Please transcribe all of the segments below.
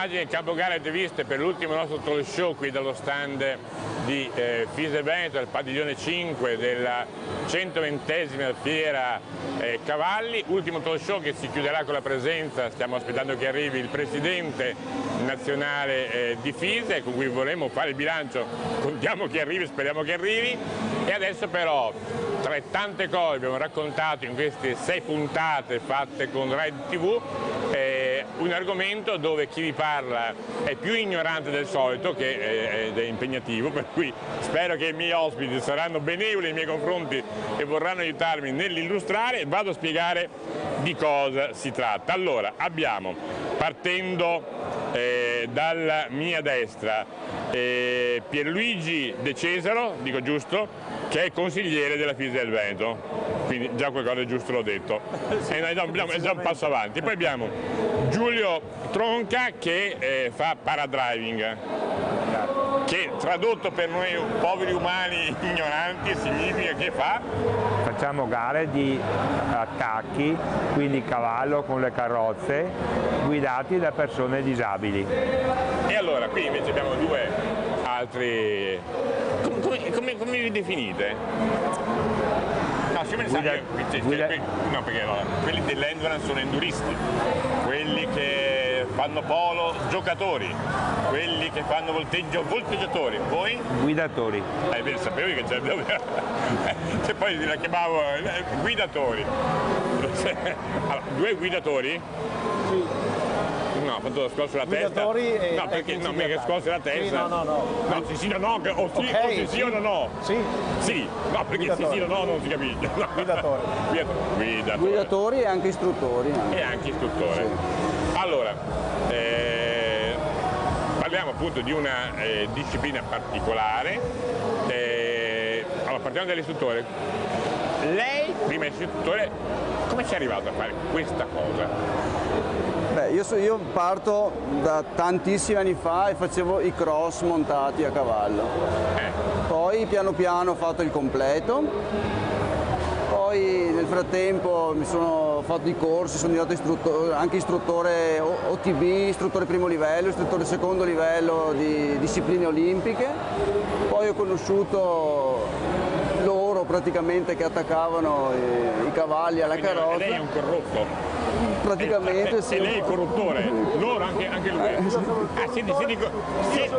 immagini campo gara avete viste per l'ultimo nostro talk show qui dallo stand di FISE Veneto, al padiglione 5 della 120esima fiera cavalli. Ultimo talk show che si chiuderà con la presenza, stiamo aspettando che arrivi il presidente nazionale di FISE con cui vorremmo fare il bilancio, contiamo che arrivi, speriamo che arrivi. E adesso però, tra tante cose che abbiamo raccontato in queste 6 puntate fatte con Rai TV, un argomento dove chi vi parla è più ignorante del solito, che ed è impegnativo, per cui spero che i miei ospiti saranno benevoli nei miei confronti e vorranno aiutarmi nell'illustrare. Vado a spiegare di cosa si tratta. Allora, abbiamo, partendo dalla mia destra, Pierluigi De Cesaro, dico giusto, che è consigliere della FISE del Veneto, quindi già qualcosa è giusto l'ho detto, è già un passo avanti. Poi abbiamo Giulio Tronca che fa paradriving, che tradotto per noi poveri umani ignoranti significa che facciamo gare di attacchi, quindi cavallo con le carrozze, guidati da persone disabili. E allora qui invece abbiamo due altri, come vi definite? No, no, perché allora, quelli dell'endurance sono enduristi, quelli che fanno polo giocatori, quelli che fanno volteggio volteggiatori, voi? Guidatori. Beh, sapevo che c'è, se poi la chiamavo guidatori. Allora, 2 guidatori? Sì. No, ho fatto lo scosso sulla testa. No, perché no, mica scosso la testa. Sì, no. No, sì o no, o sì, okay, o sì o no. Sì. Sì, no, perché Guidatori. sì o no non si capisce. No. Guidatori. Guidatori e anche istruttori. E anche istruttore. Sì. Allora, parliamo appunto di una disciplina particolare. Allora, partiamo dall'istruttore. Lei, prima istruttore, come ci è arrivato a fare questa cosa? Beh, io parto da tantissimi anni fa e facevo i cross montati a cavallo. Poi piano piano ho fatto il completo. Poi nel frattempo mi sono fatto i corsi, sono diventato anche istruttore OTB, istruttore primo livello, istruttore secondo livello di discipline olimpiche. Poi ho conosciuto loro praticamente che attaccavno i cavalli alla carrozza. Lei è un corrotto? Praticamente sì. E lei è il corruttore? Loro anche lui? Io sono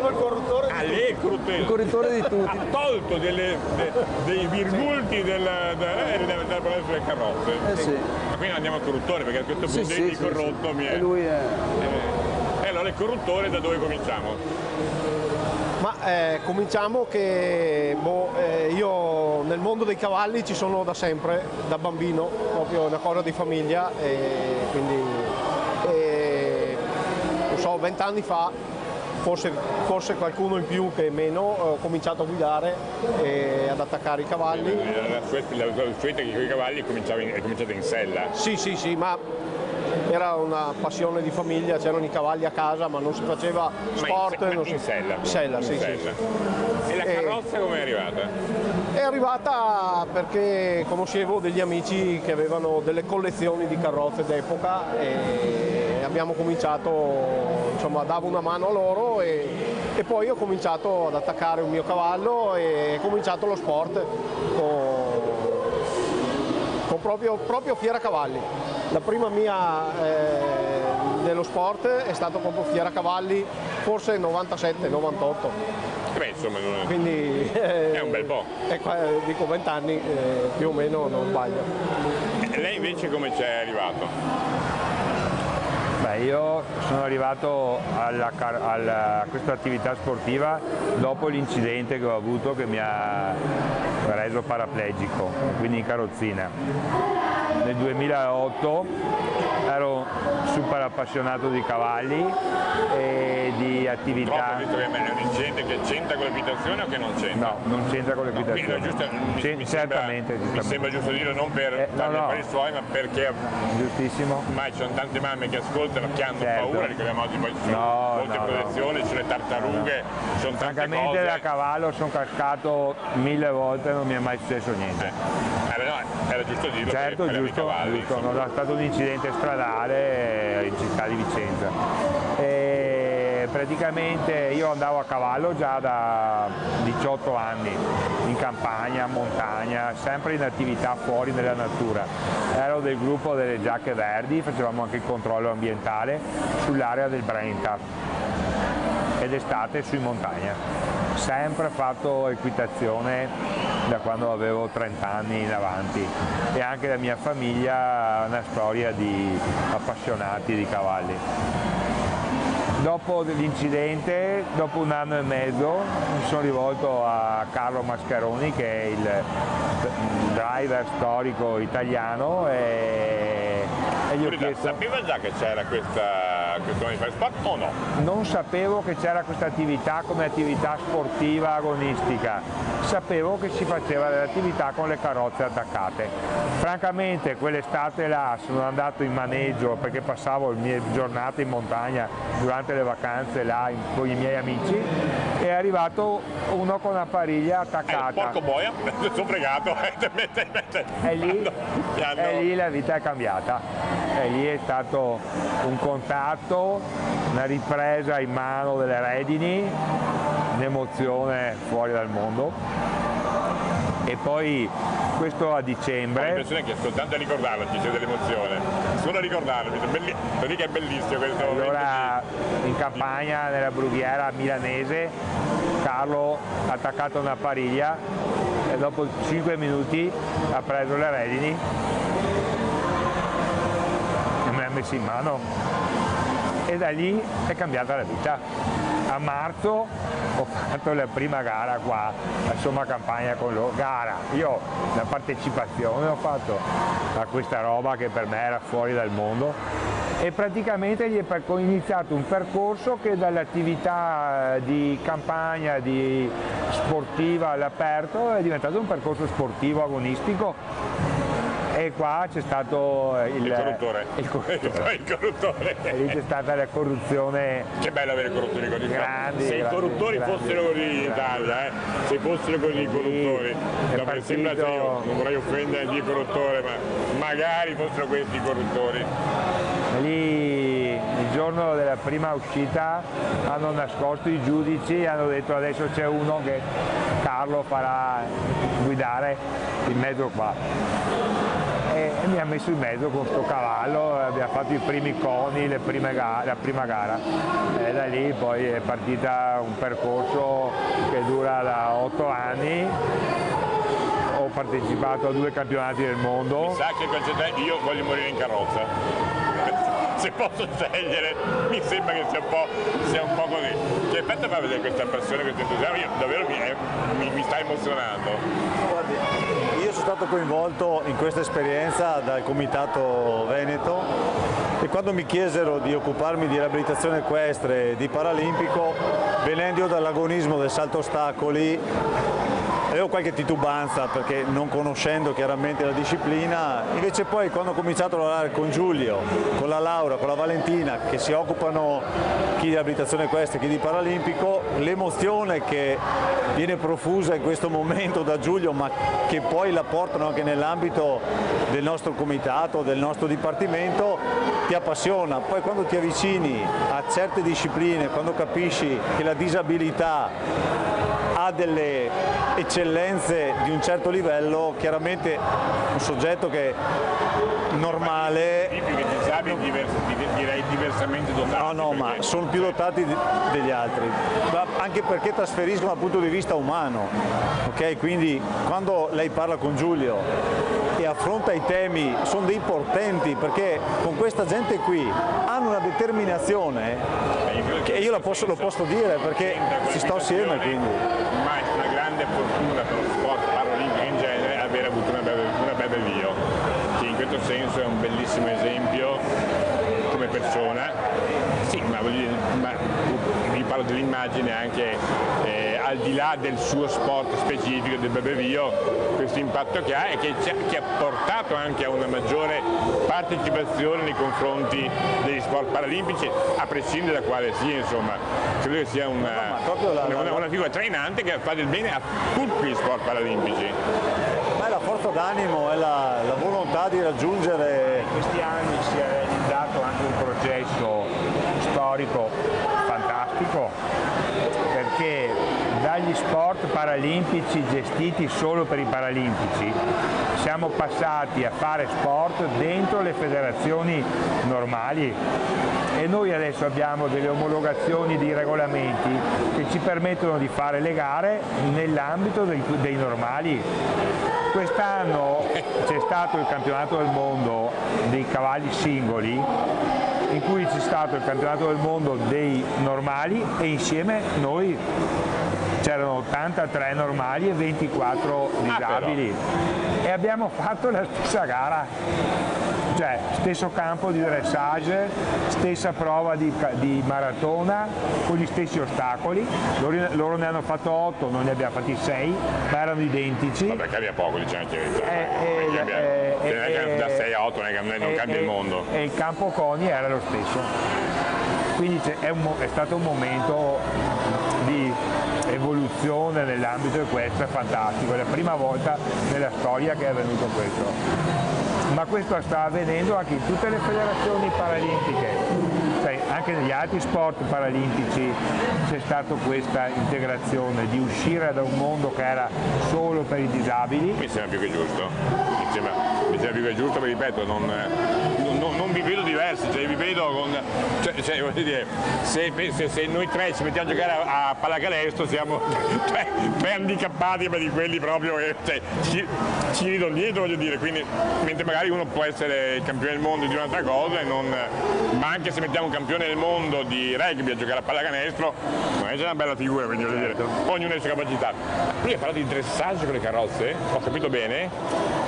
il corruttore. Ah, lei è il corruttore? Il corruttore di tutti. Ha tolto dei virgolti della palestra delle carrozze. Sì. Ma quindi andiamo al corruttore, perché a questo punto il corrotto mi è. E lui è. E allora il corruttore da dove cominciamo? Ma cominciamo che io nel mondo dei cavalli ci sono da sempre, da bambino, proprio una cosa di famiglia, e quindi non so, 20 anni fa, forse qualcuno in più che meno, ho cominciato a guidare e ad attaccare i cavalli. La sua esperienza con i cavalli è cominciata in sella? Sì, ma era una passione di famiglia, c'erano i cavalli a casa ma non si faceva sport. In sella? Sella, sì. E la carrozza come è arrivata? È arrivata perché conoscevo degli amici che avevano delle collezioni di carrozze d'epoca e abbiamo cominciato, insomma, davo una mano a loro e poi ho cominciato ad attaccare un mio cavallo e ho cominciato lo sport con proprio Fiera Cavalli. La prima mia dello sport è stato proprio Fiera Cavalli, forse 97-98. Beh, insomma, quindi è un bel po'. Dico 20 anni più o meno, non sbaglio. Lei invece come ci è arrivato? Beh, io sono arrivato a questa attività sportiva dopo l'incidente che ho avuto, che mi ha reso paraplegico, quindi in carrozzina. Nel 2008 ero super appassionato di cavalli e di attività. È un incidente che c'entra con l'equitazione o che non c'entra? No, non c'entra con l'equitazione. Certamente. Mi sembra giusto dirlo non per dargli affari suoi, ma perché giustissimo. Ormai ci sono tante mamme che ascoltano, che hanno paura, ricordiamo oggi poi ci sono molte protezioni, ci sono le tartarughe, ci sono tante francamente cose. Da cavallo sono cascato 1000 volte e non mi è mai successo niente. Era giusto dirlo, certo, per giusto, i cavalli. giusto. No, è stato un incidente stradale in città di Vicenza. praticamente io andavo a cavallo già da 18 anni, in campagna, montagna, sempre in attività fuori nella natura. Ero del gruppo delle Giacche Verdi, facevamo anche il controllo ambientale sull'area del Brenta ed estate su in montagna. Sempre fatto equitazione da quando avevo 30 anni in avanti e anche la mia famiglia ha una storia di appassionati di cavalli. Dopo l'incidente, dopo un anno e mezzo, mi sono rivolto a Carlo Mascaroni, che è il driver storico italiano, e gli ho chiesto... Sapeva già che c'era questa Onify Sport o no? Non sapevo che c'era questa attività come attività sportiva agonistica, sapevo che si faceva dell'attività con le carrozze attaccate. Francamente quell'estate là sono andato in maneggio perché passavo le mie giornate in montagna durante le vacanze là con i miei amici, e è arrivato uno con una pariglia attaccata. Porco boia, sono fregato. E lì la vita è cambiata, e lì è stato un contatto, una ripresa in mano delle redini, un'emozione fuori dal mondo. E poi questo a dicembre... L'impressione che soltanto a ricordarlo ci sia dell'emozione, solo a ricordarlo, so che è bellissimo questo momento. Allora in campagna nella brughiera milanese Carlo ha attaccato una pariglia e dopo 5 minuti ha preso le redini e me le ha messe in mano, e da lì è cambiata la vita. A marzo ho fatto la prima gara qua a Somma Campagna con loro, io la partecipazione ho fatto a questa roba che per me era fuori dal mondo, e praticamente ho iniziato un percorso che dall'attività di campagna, di sportiva all'aperto, è diventato un percorso sportivo agonistico. E qua c'è stato il corruttore. Il corruttore. E lì c'è stata la corruzione. Che bello avere corruttori così. Grandi, se i corruttori fossero così in Italia, se fossero così i corruttori. No, partito... sembra che io non vorrei offendere il corruttore, ma magari fossero questi i corruttori. Lì il giorno della prima uscita hanno nascosto i giudici, hanno detto adesso c'è uno che Carlo farà guidare in mezzo qua. E mi ha messo in mezzo con sto cavallo, abbiamo fatto i primi coni, la prima gara, e da lì poi è partita un percorso che dura da 8 anni. Ho partecipato a 2 campionati del mondo. Mi sa che il concetto è io voglio morire in carrozza. Se posso scegliere, mi sembra che sia un po' così. Che effetto fa vedere questa passione, questo entusiasmo? Io davvero mi sta emozionando. Guardi, io sono stato coinvolto in questa esperienza dal Comitato Veneto, e quando mi chiesero di occuparmi di riabilitazione equestre e di paralimpico, venendo io dall'agonismo del salto ostacoli, avevo qualche titubanza perché non conoscendo chiaramente la disciplina. Invece poi quando ho cominciato a lavorare con Giulio, con la Laura, con la Valentina, che si occupano chi di riabilitazione equestre, chi di paralimpico, l'emozione che viene profusa in questo momento da Giulio, ma che poi la portano anche nell'ambito del nostro comitato, del nostro dipartimento, ti appassiona. Poi quando ti avvicini a certe discipline, quando capisci che la disabilità ha delle eccellenze di un certo livello, chiaramente un soggetto che è normale... I più che disabili direi diversamente dotati. No, ma sono più dotati degli altri, anche perché trasferiscono dal punto di vista umano, ok? Quindi quando lei parla con Giulio e affronta i temi, sono dei portenti, perché con questa gente qui hanno una determinazione che io lo posso dire perché ci sto assieme, quindi. Ma è una grande fortuna per lo sport paralimpico in genere aver avuto una Bebe Vio, che in questo senso è un bellissimo esempio come persona. Sì, ma vi parlo dell'immagine anche al di là del suo sport specifico del Bebe Vio, questo impatto che ha e che ha portato anche a una maggiore partecipazione nei confronti degli sport paralimpici, a prescindere da quale sia, insomma, credo che sia una figura trainante che fa del bene a tutti gli sport paralimpici. Ma è la forza d'animo, è la volontà di raggiungere. In questi anni si è realizzato anche un processo storico fantastico, sport paralimpici gestiti solo per i paralimpici. Siamo passati a fare sport dentro le federazioni normali e noi adesso abbiamo delle omologazioni di regolamenti che ci permettono di fare le gare nell'ambito dei normali. Quest'anno c'è stato il campionato del mondo dei cavalli singoli, in cui c'è stato il campionato del mondo dei normali e insieme noi c'erano 83 normali e 24 disabili e abbiamo fatto la stessa gara, cioè stesso campo di dressage, stessa prova di maratona con gli stessi ostacoli, loro ne hanno fatto 8, noi ne abbiamo fatti 6, ma erano identici. Vabbè, cambia poco, diciamo anche da 6 a 8 non cambia il mondo. E il campo coni era lo stesso, quindi è stato un momento di evoluzione nell'ambito equestre fantastico, è la prima volta nella storia che è avvenuto questo, ma questo sta avvenendo anche in tutte le federazioni paralimpiche, cioè, anche negli altri sport paralimpici c'è stata questa integrazione di uscire da un mondo che era solo per i disabili. Mi sembra più che giusto, mi sembra più che giusto, ma ripeto, non vi vedo diversi, cioè vi vedo con, cioè, voglio dire, se noi tre ci mettiamo a giocare a pallacanestro siamo tre handicappati di quelli proprio che ci ridono dietro, voglio dire, quindi mentre magari uno può essere campione del mondo di un'altra cosa, ma anche se mettiamo un campione del mondo di rugby a giocare a pallacanestro non è già una bella figura, quindi voglio dire, ognuno ha le sue capacità. Lui ha parlato di dressage con le carrozze, ho capito bene?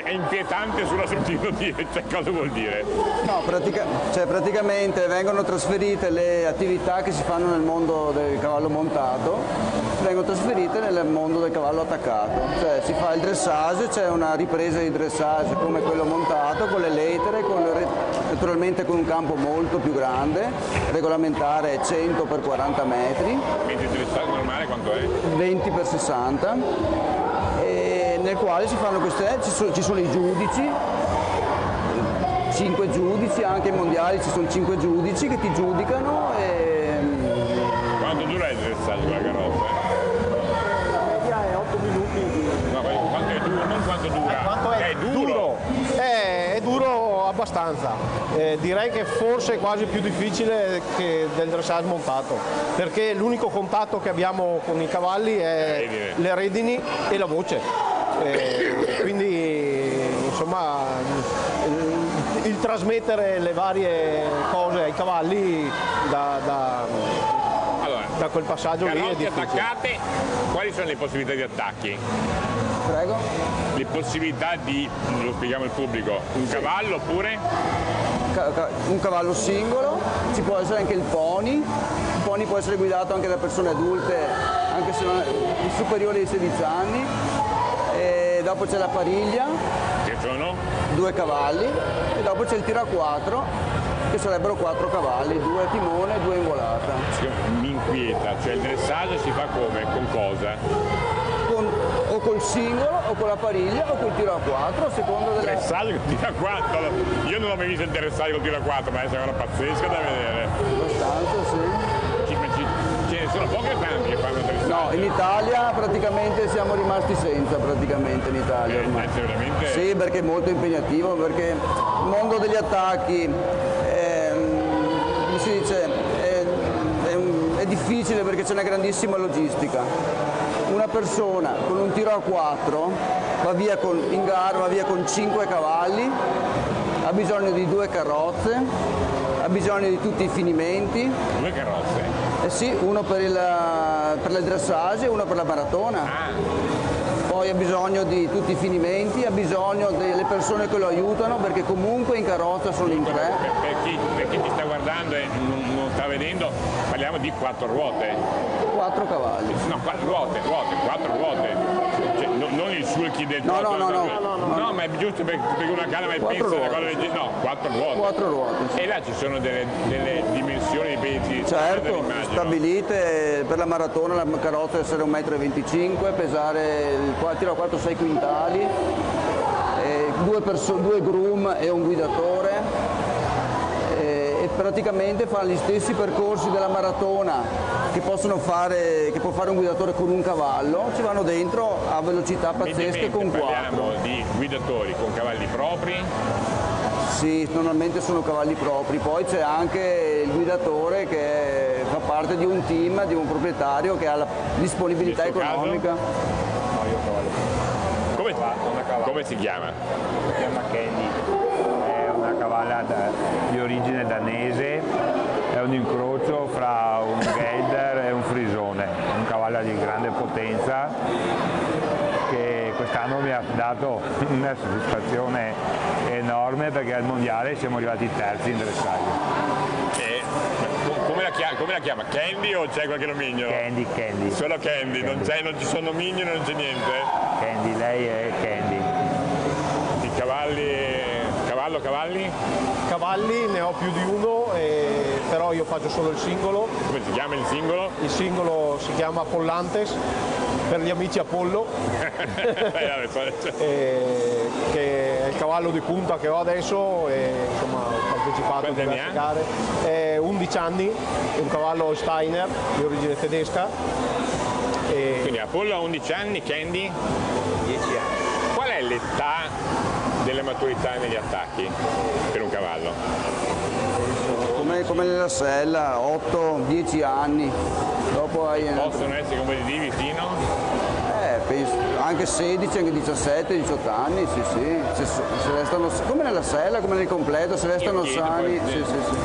È inquietante sulla struttura, cioè, cosa vuol dire? No, praticamente vengono trasferite le attività che si fanno nel mondo del cavallo montato, vengono trasferite nel mondo del cavallo attaccato, cioè si fa il dressage, c'è una ripresa di dressage come quello montato, con le lettere, naturalmente con un campo molto più grande, regolamentare 100 x 40 metri. Mentre il dressage normale quanto è? 20 x 60. Nel quale si fanno ci sono i giudici, 5 giudici, anche ai mondiali ci sono 5 giudici che ti giudicano. Quanto dura il dressage con la carrozza? La media è 8 minuti. No, quanto è duro, non quanto dura. Quanto è duro? È duro abbastanza, direi che forse è quasi più difficile che del dressage montato, perché l'unico contatto che abbiamo con i cavalli è le redini e la voce. Quindi insomma il trasmettere le varie cose ai cavalli da quel passaggio lì è difficile. Attaccate, quali sono le possibilità di attacchi? Prego? Le possibilità di, lo spieghiamo al pubblico, un cavallo oppure? Un cavallo singolo, ci può essere anche il pony può essere guidato anche da persone adulte, anche se non superiori ai 16 anni. E dopo c'è la pariglia, che sono? 2 cavalli, e dopo c'è il tiro a 4, che sarebbero 4 cavalli, 2 a timone e 2 in volata. Mi inquieta, cioè il dressage si fa come? Con cosa? O col singolo, o con la pariglia, o col tiro a 4, a seconda della... Dressage col tiro a 4? Io non ho mai visto il dressage col tiro a 4, ma è una cosa pazzesca da vedere. Abbastanza, sì. Ce ne sono poche tanti che fanno dressage? No, in Italia praticamente siamo rimasti senza, in Italia ormai. Veramente... Sì, perché è molto impegnativo, perché il mondo degli attacchi, come si dice, è difficile perché c'è una grandissima logistica. Una persona con un tiro a 4 in gara va via con 5 cavalli, ha bisogno di 2 carrozze, ha bisogno di tutti i finimenti. 2 carrozze? Eh sì, uno per il dressage e uno per la maratona. Poi ha bisogno di tutti i finimenti, ha bisogno delle persone che lo aiutano, perché comunque in carrozza sono in 3. Per chi ti sta guardando e non sta vedendo, parliamo di 4 ruote. 4 cavalli. No, 4 ruote, 4 ruote. Cioè, non il sulchi del No, no, ma è giusto perché una calma e pensa alle cose del genere. No, 4 ruote. 4 ruote. Sì. E là ci sono delle dimensioni di pesi. Certo, stabilite. Per la maratona la carrozza deve essere 1,25 m, pesare il tiro a 4 6 quintali, 2 groom e un guidatore. e praticamente fanno gli stessi percorsi della maratona che può fare un guidatore con un cavallo, ci vanno dentro a velocità pazzesche con 4. Parliamo di guidatori con cavalli propri? Sì, normalmente sono cavalli propri, poi c'è anche il guidatore che fa parte di un team, di un proprietario che ha la disponibilità economica. Come si chiama? Si chiama Candy, è una cavalla di origine danese, è un incrocio fra un Gelder e un Frisone, un cavallo di grande potenza che quest'anno mi ha dato una soddisfazione enorme perché al mondiale siamo arrivati terzi in dressaggio. Come la chiama? Candy o c'è qualche nomignolo? Candy. Solo Candy. Non ci sono mignoli, non c'è niente? Candy, lei è Candy. I cavalli? Cavalli ne ho più di uno, però io faccio solo il singolo. Come si chiama il singolo? Il singolo si chiama Apollantes, per gli amici Apollo, che è il cavallo di punta che ho adesso, e insomma ho partecipato a diverse gare. È 11 anni, è un cavallo Steiner di origine tedesca. Quindi Apollo ha 11 anni, Candy? 10 anni. Qual è l'età della maturità negli attacchi per un cavallo? Come nella sella, 8-10 anni. Dopo Possono essere competitivi fino? Penso, anche 16, anche 17, 18 anni, sì. Se restano, come nella sella, come nel completo, se restano sani.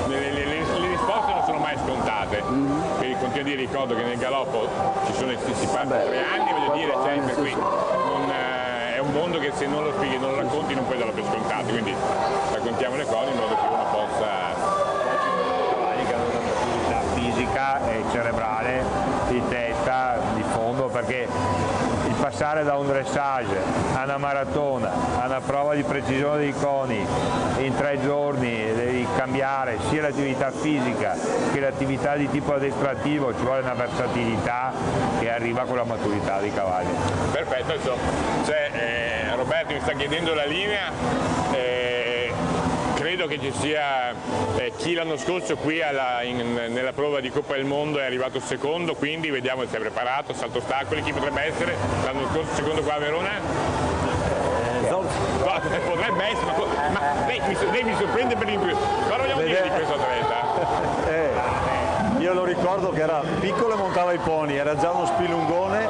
Le risposte non sono mai scontate. Continuo a dire, ricordo che nel galoppo si parla di 3 anni, voglio dire, sempre qui. È un mondo che se non lo spieghi, non lo racconti, non puoi darlo per scontato, quindi raccontiamo le cose in modo che uno possa... Cavalli che hanno una maturità fisica e cerebrale, di testa, di fondo, perché il passare da un dressage a una maratona, a una prova di precisione dei coni, in 3 giorni devi cambiare sia l'attività fisica che l'attività di tipo addestrativo, ci vuole una versatilità che arriva con la maturità dei cavalli. Perfetto, adesso Roberto mi sta chiedendo la linea, credo che ci sia chi l'anno scorso qui nella prova di Coppa del Mondo è arrivato secondo, quindi vediamo se si è preparato, salto ostacoli, chi potrebbe essere l'anno scorso secondo qua a Verona? Potrebbe essere, ma lei mi sorprende per l'impiù. Cosa vogliamo dire di questo atleta? Io lo ricordo che era piccolo e montava i pony, era già uno spilungone,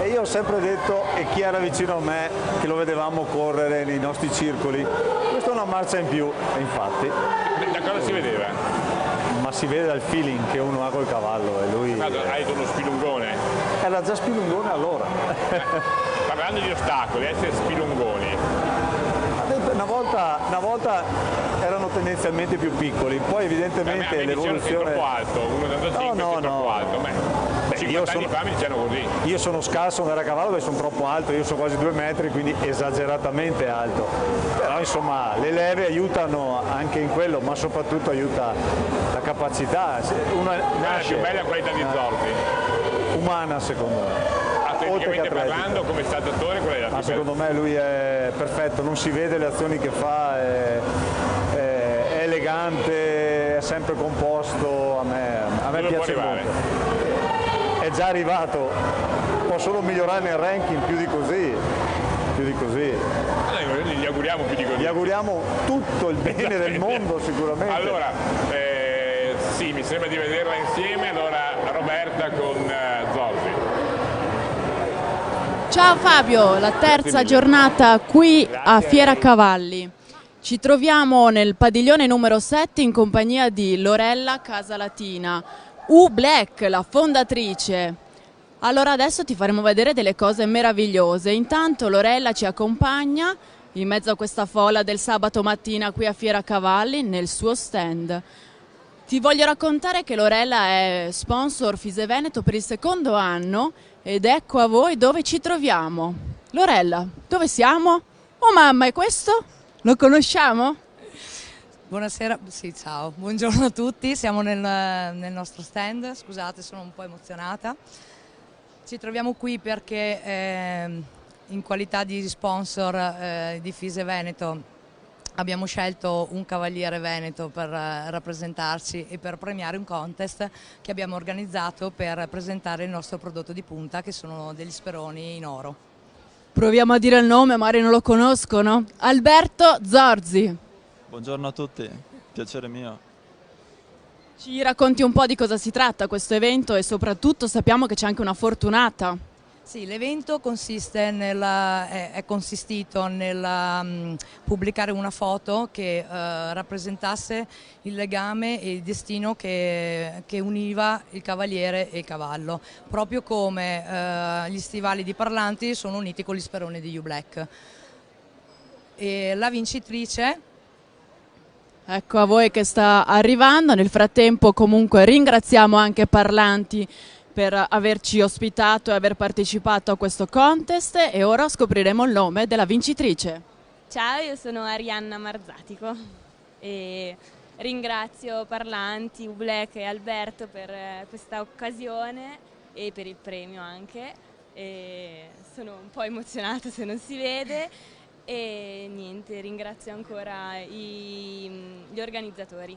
e io ho sempre detto, e chi era vicino a me, che lo vedevamo correre nei nostri circoli, questa è una marcia in più, e infatti. Da cosa si vedeva? Ma si vede dal feeling che uno ha col cavallo, e lui... Hai detto uno spilungone? Era già spilungone allora. Parlando di ostacoli, essere spilungoni. Una volta erano tendenzialmente più piccoli, poi evidentemente l'evoluzione... È troppo alto, 1,85 è troppo alto. 50 anni fa mi dicevano così. Io sono scarso andare a cavallo perché sono troppo alto, io sono quasi 2 metri, quindi esageratamente alto. Però insomma le leve aiutano anche in quello, ma soprattutto aiuta la capacità. Qual è la più bella qualità di Zorzi? Umana secondo me. Tecnicamente parlando, come stattatore, qual è la più bella? Secondo me lui è perfetto, non si vede le azioni che fa, è elegante, è sempre composto, a me piace molto. È già arrivato, può solo migliorare nel ranking più di così. Gli auguriamo più di così. Gli auguriamo tutto il bene del mondo sicuramente. Allora, sì, mi sembra di vederla insieme, allora Roberta con Zorzi. Ciao Fabio, la terza giornata qui a Fiera Cavalli. Ci troviamo nel padiglione numero 7 in compagnia di Lorella Casalatina, U-Black, la fondatrice. Allora adesso ti faremo vedere delle cose meravigliose. Intanto Lorella ci accompagna in mezzo a questa folla del sabato mattina qui a Fiera Cavalli nel suo stand. Ti voglio raccontare che Lorella è sponsor Fise Veneto per il 2° anno ed ecco a voi dove ci troviamo. Lorella, dove siamo? Oh mamma, è questo? Lo conosciamo? Buonasera, sì ciao, buongiorno a tutti, siamo nel nostro stand, scusate sono un po' emozionata. Ci troviamo qui perché in qualità di sponsor di Fise Veneto abbiamo scelto un cavaliere veneto per rappresentarci e per premiare un contest che abbiamo organizzato per presentare il nostro prodotto di punta, che sono degli speroni in oro. Proviamo a dire il nome, magari non lo conoscono. Alberto Zorzi. Buongiorno a tutti, piacere mio. Ci racconti un po' di cosa si tratta questo evento e soprattutto sappiamo che c'è anche una fortunata. Sì, l'evento è consistito nel pubblicare una foto che rappresentasse il legame e il destino che univa il cavaliere e il cavallo, proprio come gli stivali di Parlanti sono uniti con gli speroni di U-Black. E la vincitrice... Ecco a voi che sta arrivando, nel frattempo comunque ringraziamo anche Parlanti per averci ospitato e aver partecipato a questo contest e ora scopriremo il nome della vincitrice. Ciao, io sono Arianna Marzatico e ringrazio Parlanti, U-Black e Alberto per questa occasione e per il premio anche. E sono un po' emozionata se non si vede e niente, ringrazio ancora gli organizzatori.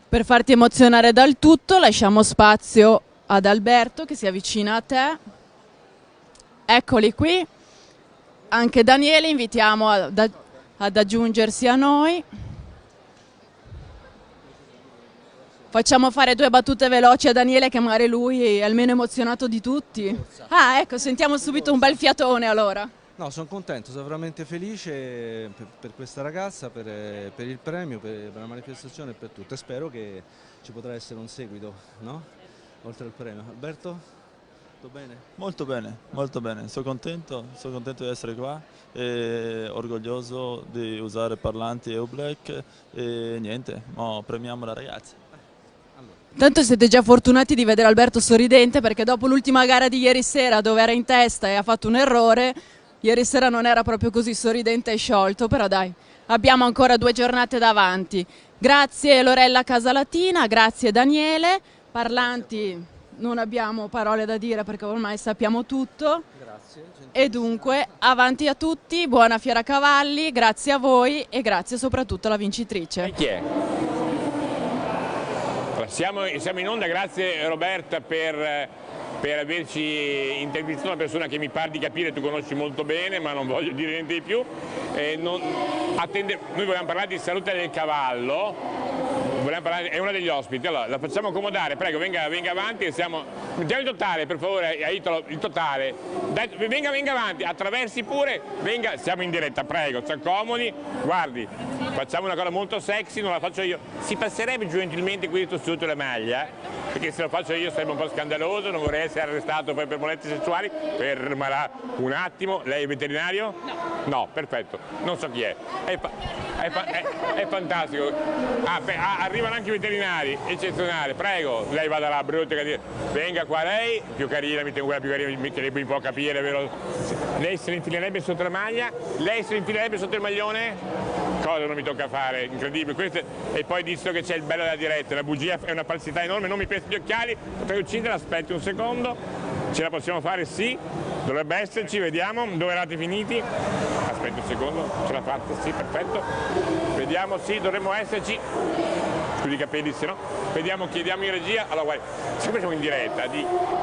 Per farti emozionare dal tutto lasciamo spazio ad Alberto che si avvicina a te. Eccoli qui. Anche Daniele invitiamo ad aggiungersi a noi. Facciamo fare 2 battute veloci a Daniele che magari lui è almeno emozionato di tutti. Ah, ecco, sentiamo subito un bel fiatone allora. No, sono contento, sono veramente felice per questa ragazza, per il premio, per la manifestazione e per tutto. E spero che ci potrà essere un seguito, no? Oltre al premio. Alberto, tutto bene? Molto bene, sono contento di essere qua e orgoglioso di usare Parlanti e U-Black e niente, premiamo la ragazza. Tanto siete già fortunati di vedere Alberto sorridente perché dopo l'ultima gara di ieri sera dove era in testa e ha fatto un errore, ieri sera non era proprio così sorridente e sciolto, però dai, abbiamo ancora 2 giornate davanti. Grazie Lorella Casalatina, grazie Daniele. Parlanti, non abbiamo parole da dire perché ormai sappiamo tutto. Grazie. E dunque, avanti a tutti, buona Fiera Cavalli, grazie a voi e grazie soprattutto alla vincitrice. E chi è? Siamo in onda, grazie Roberta per averci intervistato, una persona che mi pare di capire tu conosci molto bene, ma non voglio dire niente di più. Noi vogliamo parlare di salute del cavallo. È una degli ospiti, allora la facciamo accomodare, prego venga avanti e mettiamo il totale per favore, Italo, il totale, dai, venga avanti, attraversi pure, venga, siamo in diretta, prego, si accomodi, guardi, facciamo una cosa molto sexy, non la faccio io, si passerebbe gentilmente questo sotto la maglia, perché se lo faccio io sarebbe un po' scandaloso, non vorrei essere arrestato poi per molestie sessuali, fermala un attimo, lei è veterinario? No. No, perfetto, non so chi è fantastico, arrivano anche i veterinari, eccezionale, prego, lei vada là, brutta, venga qua lei, più carina, mi tengo quella più carina, mi può capire, vero? Lei se ne infilerebbe sotto la maglia? Lei se ne infilerebbe sotto il maglione? Cosa non mi tocca fare, incredibile, e poi visto che c'è il bello della diretta, la bugia è una falsità enorme, non mi presti gli occhiali, potrei uccidere, aspetti un secondo, ce la possiamo fare? Sì, dovrebbe esserci, vediamo, dove eravate finiti? Aspetti un secondo, ce l'ha fatta? Sì, perfetto, vediamo, sì, dovremmo esserci, scusi i capelli se no, vediamo, chiediamo in regia, allora guardi, siccome siamo in diretta,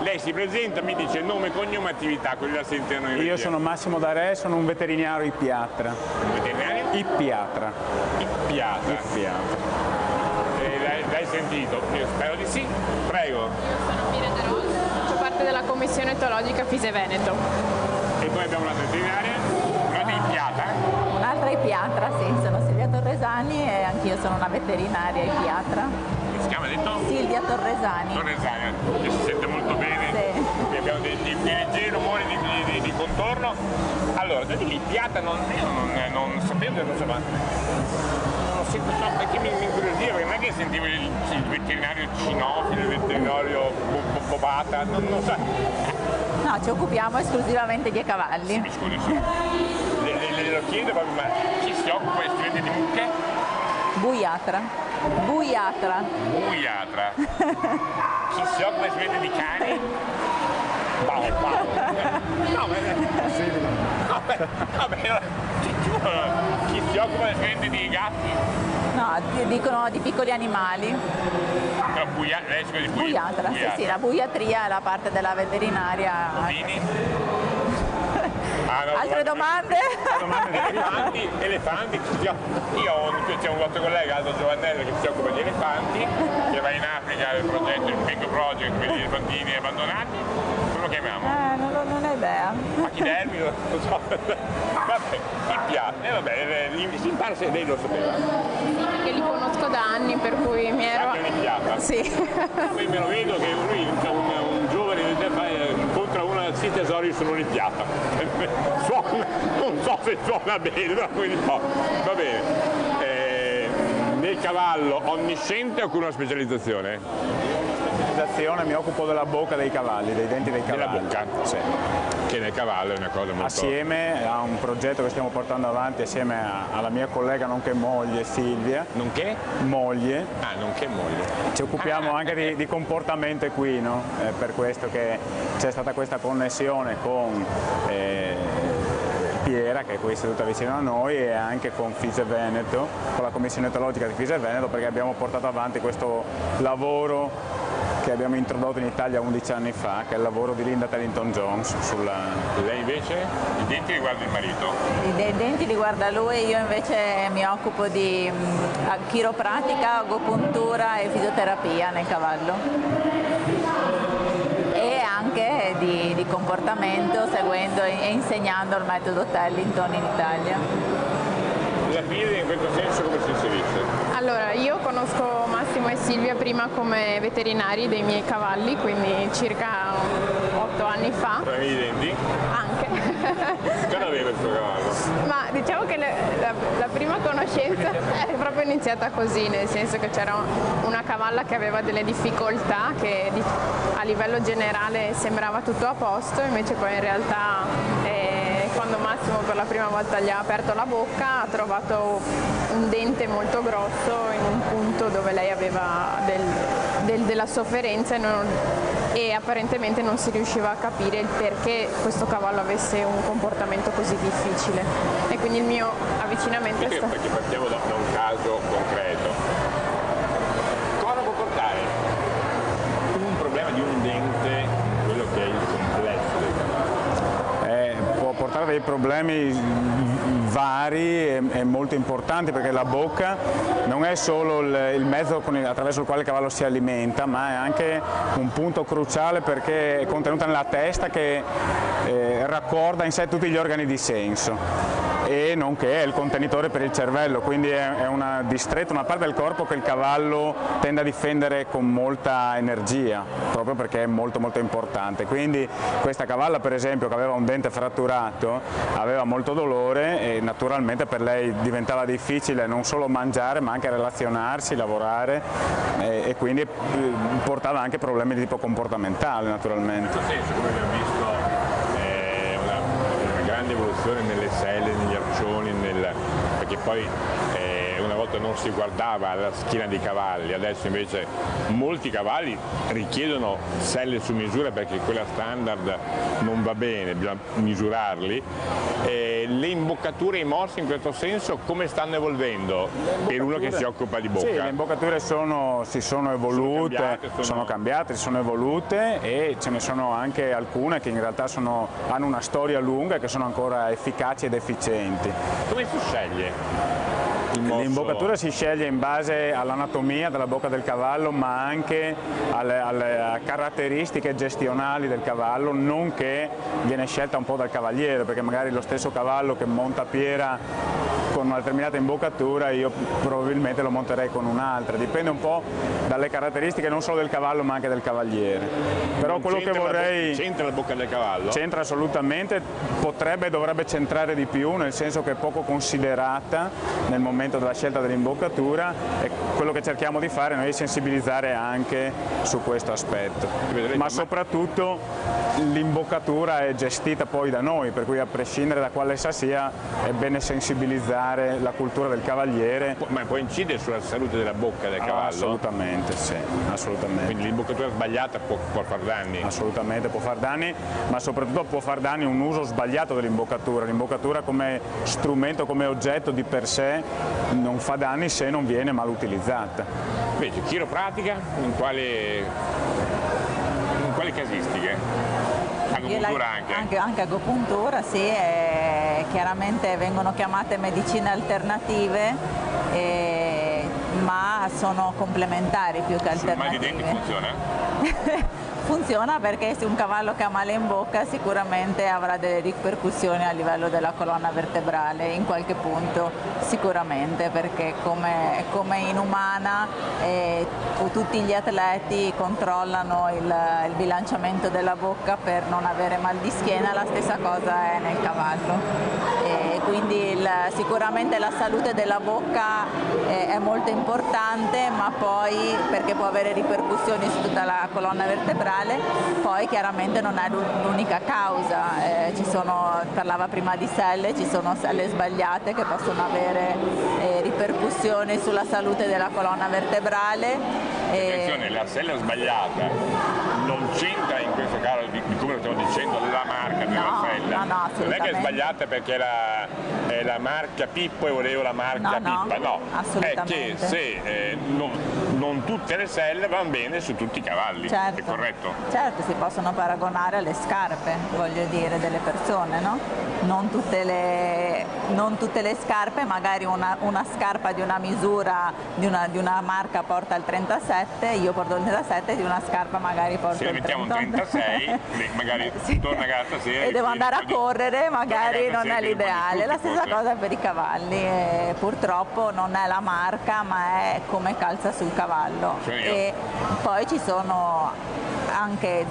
lei si presenta, mi dice nome, cognome, attività, quelli la sentono in regia. Io sono Massimo D'Are, sono un veterinario ippiatra. Un veterinario? Ippiatra. L'hai sentito? Io spero di sì, prego. Io sono Miranda Ross, faccio parte della commissione etologica Fise Veneto. E poi abbiamo una veterinaria, una ippiata. Un'altra ippiatra, sì, sono Silvia Torresani e anch'io sono una veterinaria ippiatra. Come si chiama, detto? Silvia Torresani. Torresani, che si sente molto bene. Sì. Abbiamo dei leggeri rumori di contorno. Allora, l'ippiata non sapevo, insomma, non sento, perché mi incuriosiva, perché non è che sentivo il veterinario cinofilo, il veterinario bobata, non so. No, ci occupiamo esclusivamente di cavalli. Sì, mi scusi, sì. Le lo chiedo, ma chi si occupa esclusivamente di mucche? Buiatra. Chi si occupa esclusivamente di cani? No, Vabbè, chi si occupa del cliente di gatti? No, dicono di piccoli animali. Però lei si di Buiatra, sì, la buiatria è la parte della veterinaria. Altre domande? Elefanti. Io ho un vostro collega, Aldo Giovannello, che si occupa di elefanti, che va in Africa nel progetto, il Bingo Project, per gli elefantini abbandonati. Come lo chiamiamo? Non ho idea. Pachidermi, non so. Vabbè, mi piace. Vabbè, si impara se lei lo sapeva. Che li conosco da anni, per cui mi ero... Sì. Poi me lo vedo che lui è un giovane incontra una sì tesori su un'Olimpiata. Non so se suona bene, però quindi no. Va bene. Nel cavallo onnisciente o con una specializzazione? Mi occupo della bocca dei cavalli, dei denti dei cavalli. Della bocca? Sì. Che nel cavallo è una cosa molto... Assieme a un progetto che stiamo portando avanti assieme alla mia collega nonché moglie Silvia. Nonché? Moglie. Ah, nonché moglie. Ci occupiamo anche di comportamento equino, per questo che c'è stata questa connessione con Piera, che è qui seduta vicino a noi, e anche con FISE Veneto, con la commissione etologica di FISE Veneto, perché abbiamo portato avanti questo lavoro che abbiamo introdotto in Italia 11 anni fa, che è il lavoro di Linda Tellington Jones. Lei invece? I denti riguarda il marito? I denti riguarda lui, io invece mi occupo di chiropratica, agopuntura e fisioterapia nel cavallo. E anche di comportamento, seguendo e insegnando il metodo Tellington in Italia. La FISE in questo senso come si inserisce? Allora, io conosco Massimo e Silvia prima come veterinari dei miei cavalli, quindi circa 8 anni fa. Problemi di denti? Anche. Che aveva il suo cavallo? Ma diciamo che la prima conoscenza è proprio iniziata così, nel senso che c'era una cavalla che aveva delle difficoltà, che a livello generale sembrava tutto a posto, invece poi in realtà quando Massimo per la prima volta gli ha aperto la bocca ha trovato un dente molto grosso in un punto dove lei aveva della sofferenza e apparentemente non si riusciva a capire il perché questo cavallo avesse un comportamento così difficile, e quindi il mio avvicinamento è stato... Perché partiamo da un caso concreto. Cosa può portare un problema di un dente, quello che è il complesso del cavallo? Può portare dei problemi vari e molto importanti, perché la bocca non è solo il mezzo attraverso il quale il cavallo si alimenta, ma è anche un punto cruciale perché è contenuta nella testa, che raccorda in sé tutti gli organi di senso, e nonché è il contenitore per il cervello, quindi è una distretta, una parte del corpo che il cavallo tende a difendere con molta energia, proprio perché è molto molto importante. Quindi questa cavalla, per esempio, che aveva un dente fratturato, aveva molto dolore e naturalmente per lei diventava difficile non solo mangiare ma anche relazionarsi, lavorare, e quindi portava anche problemi di tipo comportamentale, naturalmente. In questo senso, come abbiamo visto, una grande evoluzione nelle selle, negli arcioni, perché poi una volta non si guardava alla schiena dei cavalli, adesso invece molti cavalli richiedono selle su misura perché quella standard non va bene, bisogna misurarli. Le imboccature e i morsi in questo senso come stanno evolvendo per uno che si occupa di bocca? Sì, le imboccature si sono evolute, sono cambiate, si sono evolute, e ce ne sono anche alcune che in realtà hanno una storia lunga e che sono ancora efficaci ed efficienti. Come si sceglie? L'imboccatura si sceglie in base all'anatomia della bocca del cavallo, ma anche alle caratteristiche gestionali del cavallo, nonché viene scelta un po' dal cavaliere, perché magari lo stesso cavallo che monta Piera con una determinata imboccatura io probabilmente lo monterei con un'altra, dipende un po' dalle caratteristiche non solo del cavallo ma anche del cavaliere. Però quello che vorrei... C'entra la bocca del cavallo? C'entra assolutamente, potrebbe e dovrebbe centrare di più, nel senso che è poco considerata nel momento momento della scelta dell'imboccatura, e quello che cerchiamo di fare noi è sensibilizzare anche su questo aspetto. Ma soprattutto l'imboccatura è gestita poi da noi, per cui a prescindere da quale essa sia è bene sensibilizzare la cultura del cavaliere. Ma può incidere sulla salute della bocca del cavallo? Assolutamente, sì, assolutamente. Quindi l'imboccatura sbagliata può far danni? Assolutamente può far danni, ma soprattutto può far danni un uso sbagliato dell'imboccatura. L'imboccatura come strumento, come oggetto di per sé non fa danni se non viene mal utilizzata. Invece chiropratica in quali casistiche? Agopuntura anche agopuntura, sì, chiaramente vengono chiamate medicine alternative, ma sono complementari più che alternative. Sul mal di denti funziona? Funziona perché se un cavallo che ha male in bocca sicuramente avrà delle ripercussioni a livello della colonna vertebrale, in qualche punto sicuramente, perché come in umana tutti gli atleti controllano il bilanciamento della bocca per non avere mal di schiena, la stessa cosa è nel cavallo. Quindi sicuramente la salute della bocca è molto importante, ma poi perché può avere ripercussioni su tutta la colonna vertebrale, poi chiaramente non è l'unica causa, parlava prima di selle, ci sono selle sbagliate che possono avere ripercussioni sulla salute della colonna vertebrale. Attenzione, la sella sbagliata non c'entra in questo caso di come lo stiamo dicendo la marca della sella. No, non è che è sbagliata perché è la marca Pippo e volevo la marca Pippa, no, assolutamente. È che se non tutte le selle vanno bene su tutti i cavalli, certo, è corretto? Certo, si possono paragonare alle scarpe, voglio dire, delle persone, no? Non tutte le scarpe, magari una scarpa di una misura di una marca porta il 37, io porto il 37, di una scarpa magari porto il 38. Se ne mettiamo un 36, magari torna a casa sera e devo andare a correre, magari non è l'ideale. La stessa cosa per i cavalli, purtroppo non è la marca, ma è come calza sul cavallo. E poi ci sono anche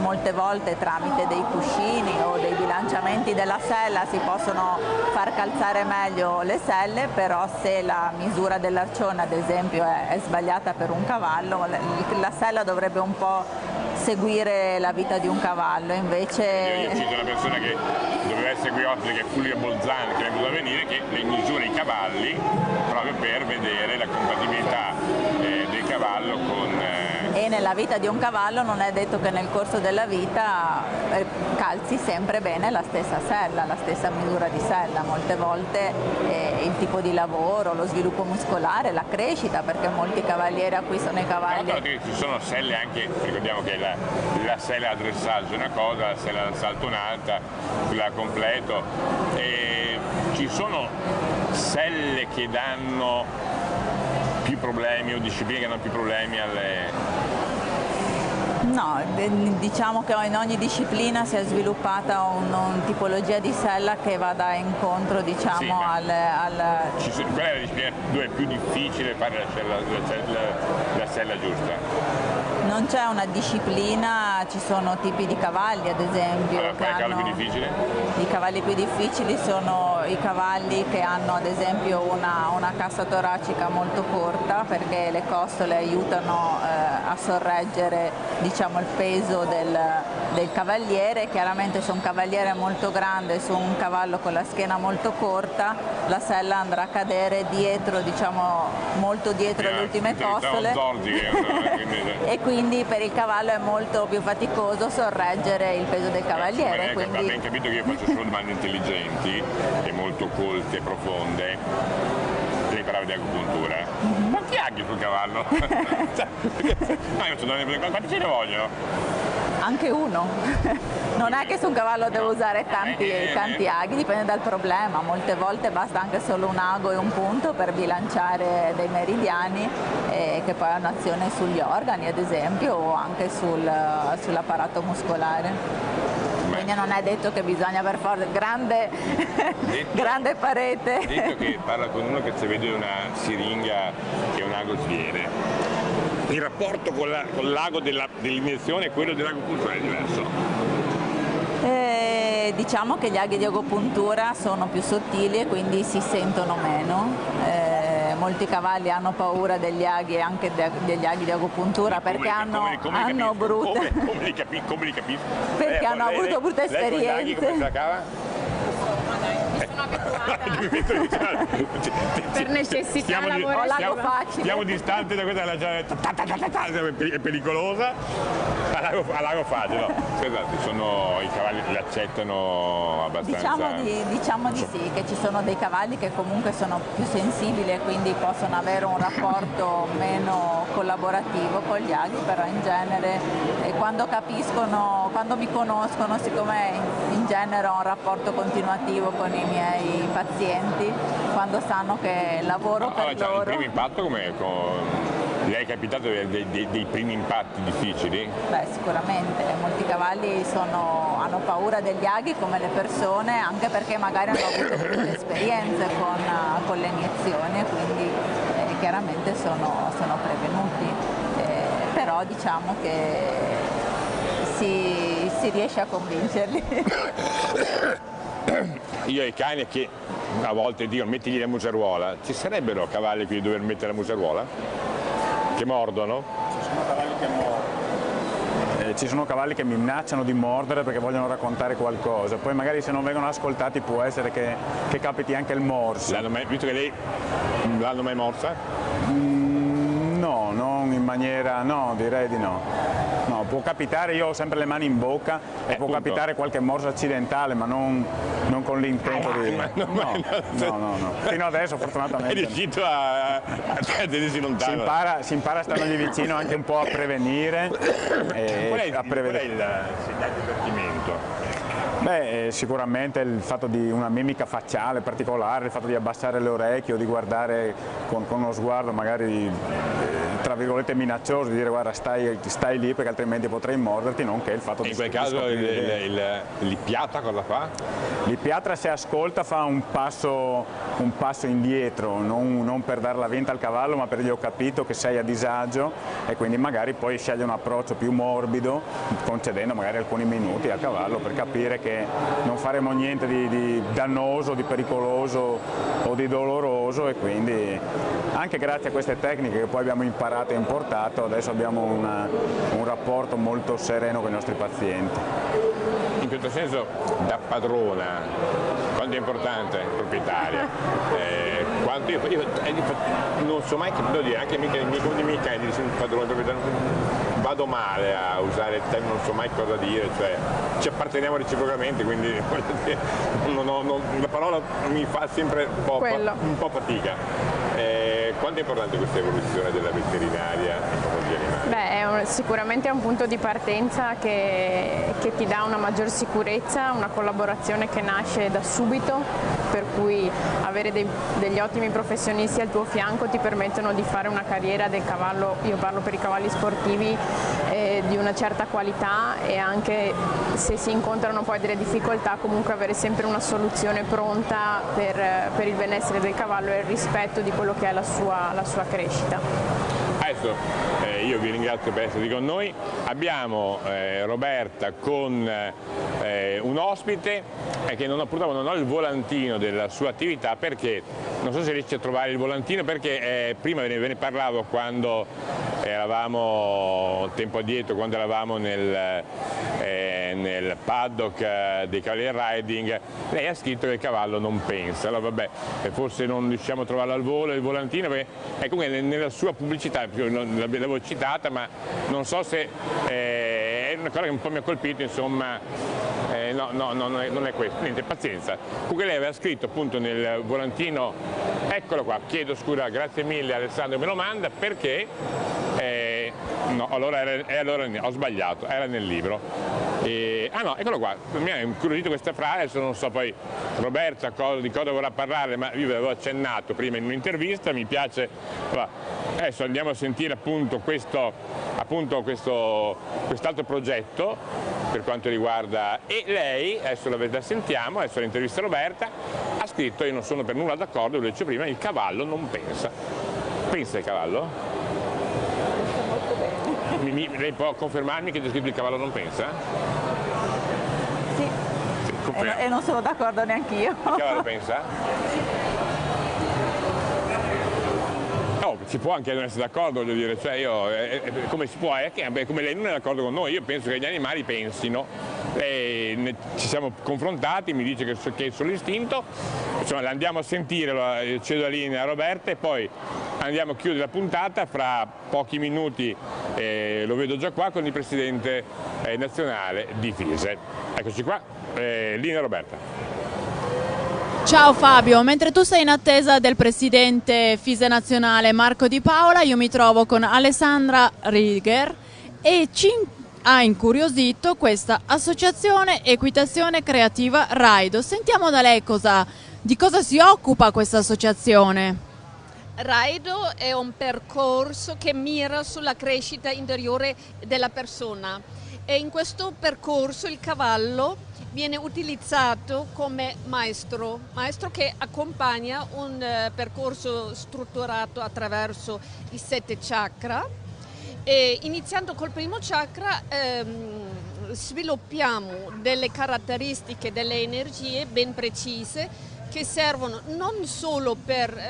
molte volte tramite dei cuscini o dei bilanciamenti della sella si possono far calzare meglio le selle, però se la misura dell'arcione ad esempio è sbagliata per un cavallo, la sella dovrebbe un po' seguire la vita di un cavallo, invece... Io cito una persona che doveva essere qui ospite, che è Fulvio Bolzani, che è venuto a venire, che le misura i cavalli proprio per vedere la compatibilità del cavallo con... E nella vita di un cavallo non è detto che nel corso della vita calzi sempre bene la stessa sella, la stessa misura di sella. Molte volte il tipo di lavoro, lo sviluppo muscolare, la crescita, perché molti cavalieri acquistano i cavalli. Ci sono selle anche, ricordiamo che la sella a dressaggio è una cosa, la sella d'assalto un'altra, quella a completo. E ci sono selle che danno più problemi o discipline che danno più problemi alle... No, diciamo che in ogni disciplina si è sviluppata una tipologia di sella che vada incontro, diciamo, sì, qual è la disciplina dove è più difficile fare la sella giusta? Non c'è una disciplina, ci sono tipi di cavalli ad esempio. Allora, qual è il cavallo più difficile? I cavalli più difficili sono i cavalli che hanno ad esempio una cassa toracica molto corta, perché le costole aiutano a sorreggere, diciamo, il peso del cavaliere. Chiaramente su un cavaliere molto grande, su un cavallo con la schiena molto corta, la sella andrà a cadere dietro, diciamo molto dietro le ultime costole e quindi per il cavallo è molto più faticoso sorreggere il peso del cavaliere. Va ben capito che io faccio solo domande intelligenti e molto colte e profonde. Lei parlava di agopuntura. Quanti aghi sul cavallo? Quanti ce ne vogliono? Anche uno. Non è che su un cavallo devo usare tanti aghi, dipende dal problema. Molte volte basta anche solo un ago e un punto per bilanciare dei meridiani, che poi hanno azione sugli organi ad esempio, o anche sull'apparato muscolare. Quindi non è detto che bisogna per forza grande parete. Detto che parla con uno che si vede una siringa che è un ago sviene. Il rapporto con l'ago dell'iniezione e quello dell'agopuntura è diverso? diciamo che gli aghi di agopuntura sono più sottili e quindi si sentono meno. Molti cavalli hanno paura degli aghi e anche degli aghi di agopuntura perché hanno brutte perché hanno avuto brutte esperienze. Per necessità lavorativa. Siamo distanti da questa, è pericolosa. All'ago facile, no. Scusate, i cavalli li accettano abbastanza. Diciamo di sì, che ci sono dei cavalli che comunque sono più sensibili e quindi possono avere un rapporto meno collaborativo con gli aghi, però in genere quando mi conoscono, siccome in genere ho un rapporto continuativo con i miei pazienti, quando sanno che lavoro per loro. Il primo impatto gli è capitato dei primi impatti difficili? Beh, sicuramente, molti cavalli hanno paura degli aghi come le persone, anche perché magari hanno avuto brutte esperienze con le iniezioni e quindi chiaramente sono prevenuti, però diciamo che si riesce a convincerli. Io ai cani che a volte dico mettigli la museruola, ci sarebbero cavalli qui dove mettere la museruola? Che mordono? Ci sono cavalli che mordono. Ci sono cavalli che minacciano di mordere perché vogliono raccontare qualcosa, poi magari se non vengono ascoltati può essere che capiti anche il morso. Visto che lei l'hanno mai morsa? No, non in maniera, no, direi di no. No, può capitare, io ho sempre le mani in bocca e può capitare qualche morso accidentale, ma non con l'intento di... No. Fino adesso fortunatamente. È riuscito a tenersi lontano. Si impara a stargli vicino anche un po' a prevenire. Qual è il segnale di avvertimento? Beh, sicuramente il fatto di una mimica facciale particolare, il fatto di abbassare le orecchie o di guardare con uno sguardo magari tra virgolette minaccioso, di dire guarda stai lì perché altrimenti potrei morderti, nonché il fatto di... In quel caso l'ippiatra cosa fa? L'ippiatra se ascolta fa un passo indietro, non per dar la vinta al cavallo ma per dire ho capito che sei a disagio e quindi magari poi sceglie un approccio più morbido, concedendo magari alcuni minuti al cavallo per capire che non faremo niente di dannoso, di pericoloso o di doloroso e quindi anche grazie a queste tecniche che poi abbiamo imparato e importato adesso abbiamo un rapporto molto sereno con i nostri pazienti. In questo senso da padrona quanto è importante proprietaria, quanto io non so mai che devo dire, anche i miei cani di padrone proprietario vado male a usare il termine, non so mai cosa dire, cioè ci apparteniamo reciprocamente, quindi la parola mi fa sempre un po' fatica. Quanto è importante questa evoluzione della veterinaria in patologie animali? Beh, sicuramente è un punto di partenza che ti dà una maggior sicurezza, una collaborazione che nasce da subito, per cui avere degli ottimi professionisti al tuo fianco ti permettono di fare una carriera del cavallo, io parlo per i cavalli sportivi, di una certa qualità e anche se si incontrano poi delle difficoltà comunque avere sempre una soluzione pronta per il benessere del cavallo e il rispetto di quello che è la sua crescita. Adesso io vi ringrazio per essere con noi, abbiamo Roberta con un ospite che purtroppo non ho il volantino della sua attività perché non so se riesce a trovare il volantino perché prima ve ne parlavo quando eravamo tempo addietro, quando eravamo nel paddock dei cavalli del riding, lei ha scritto che il cavallo non pensa, allora vabbè, forse non riusciamo a trovarlo al volo il volantino perché è comunque nella sua pubblicità, l'avevo citata ma non so se è una cosa che un po' mi ha colpito, insomma non è questo, niente, pazienza. Comunque lei aveva scritto appunto nel volantino, eccolo qua, chiedo scusa, grazie mille Alessandro me lo manda perché allora ho sbagliato, era nel libro. No, eccolo qua, mi ha incuriosito questa frase, adesso non so poi Roberta di cosa vorrà parlare, ma io ve l'avevo accennato prima in un'intervista, mi piace, adesso andiamo a sentire appunto quest'altro progetto per quanto riguarda, e lei, adesso la sentiamo, adesso l'intervista a Roberta, ha scritto, io non sono per nulla d'accordo, ve lo dicevo prima, il cavallo non pensa. Pensa il cavallo? Lei può confermarmi che c'è scritto il cavallo non pensa? Sì. e non sono d'accordo neanch'io. Che la pensa? No, si può anche non essere d'accordo, voglio dire, cioè io, come si può, come lei non è d'accordo con noi, io penso che gli animali pensino, ci siamo confrontati, mi dice che è solo istinto, insomma andiamo a sentire, cedo la linea a Roberta e poi andiamo a chiudere la puntata fra pochi minuti, lo vedo già qua, con il presidente nazionale di FISE. Eccoci qua, linea a Roberta. Ciao Fabio, mentre tu sei in attesa del presidente FISE nazionale Marco Di Paola, io mi trovo con Alessandra Rieger e ci ha incuriosito questa associazione Equitazione Creativa Raido. Sentiamo da lei di cosa si occupa questa associazione. Raido è un percorso che mira sulla crescita interiore della persona e in questo percorso il cavallo viene utilizzato come maestro che accompagna un percorso strutturato attraverso i 7 chakra. E iniziando col primo chakra sviluppiamo delle caratteristiche, delle energie ben precise che servono non solo per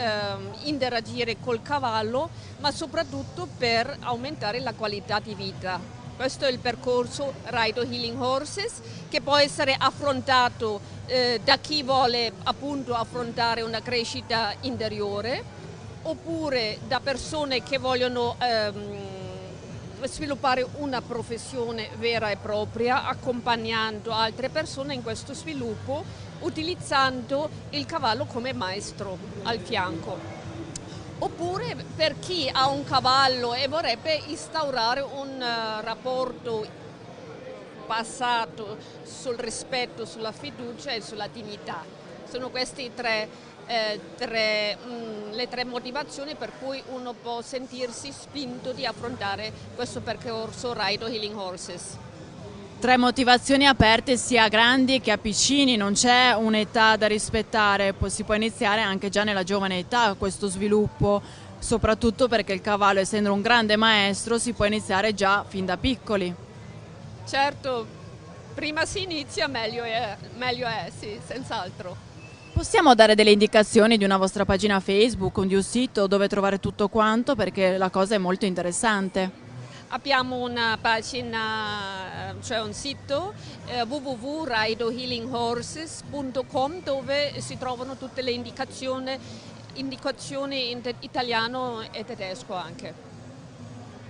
interagire col cavallo, ma soprattutto per aumentare la qualità di vita. Questo è il percorso Raido Healing Horses, che può essere affrontato da chi vuole appunto affrontare una crescita interiore, oppure da persone che vogliono sviluppare una professione vera e propria, accompagnando altre persone in questo sviluppo, utilizzando il cavallo come maestro al fianco. Oppure per chi ha un cavallo e vorrebbe instaurare un rapporto passato sul rispetto, sulla fiducia e sulla dignità. Sono queste le tre motivazioni per cui uno può sentirsi spinto di affrontare questo percorso Raido Healing Horses. 3 motivazioni aperte sia a grandi che a piccini, non c'è un'età da rispettare, si può iniziare anche già nella giovane età questo sviluppo, soprattutto perché il cavallo, essendo un grande maestro, si può iniziare già fin da piccoli. Certo, prima si inizia meglio è, sì, senz'altro. Possiamo dare delle indicazioni di una vostra pagina Facebook o di un sito dove trovare tutto quanto, perché la cosa è molto interessante. Abbiamo una pagina, cioè un sito www.raidohealinghorses.com dove si trovano tutte le indicazioni in italiano e tedesco anche.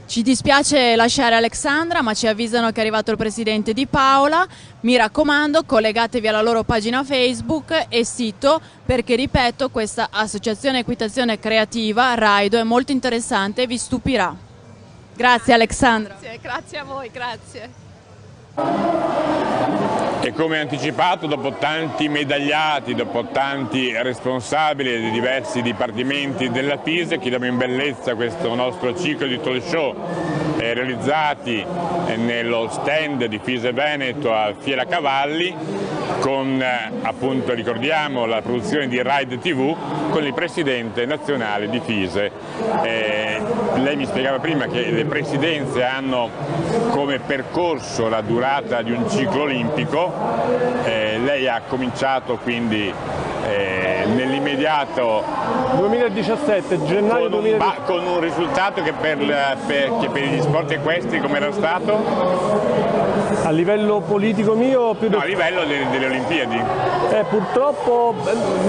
Ci dispiace lasciare Alexandra, ma ci avvisano che è arrivato il presidente Di Paola. Mi raccomando, collegatevi alla loro pagina Facebook e sito, perché ripeto, questa associazione Equitazione Creativa Raido è molto interessante e vi stupirà. Grazie Alexandra. Grazie a voi, grazie. E come anticipato, dopo tanti medagliati, dopo tanti responsabili dei diversi dipartimenti della FISE, chiudiamo in bellezza questo nostro ciclo di talk show realizzati nello stand di FISE Veneto a Fiera Cavalli, con appunto, ricordiamo, la produzione di Ride TV con il presidente nazionale di FISE. Lei mi spiegava prima che le presidenze hanno come percorso la durata di un ciclo olimpico. Lei ha cominciato quindi nell'immediato 2017, gennaio 2017. Con un risultato che per gli sport equestri come era stato? A livello politico mio? No, a livello delle Olimpiadi. Purtroppo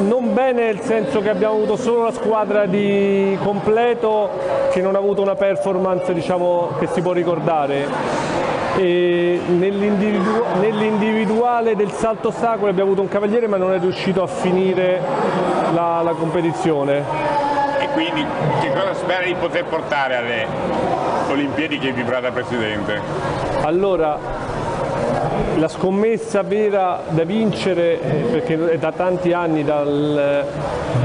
non bene, nel senso che abbiamo avuto solo la squadra di completo che non ha avuto una performance, diciamo, che si può ricordare. E nell'individuale del salto ostacoli abbiamo avuto un cavaliere, ma non è riuscito a finire la competizione. E quindi che cosa spera di poter portare alle Olimpiadi che vi da presidente? Allora, la scommessa vera da vincere, perché è da tanti anni, dal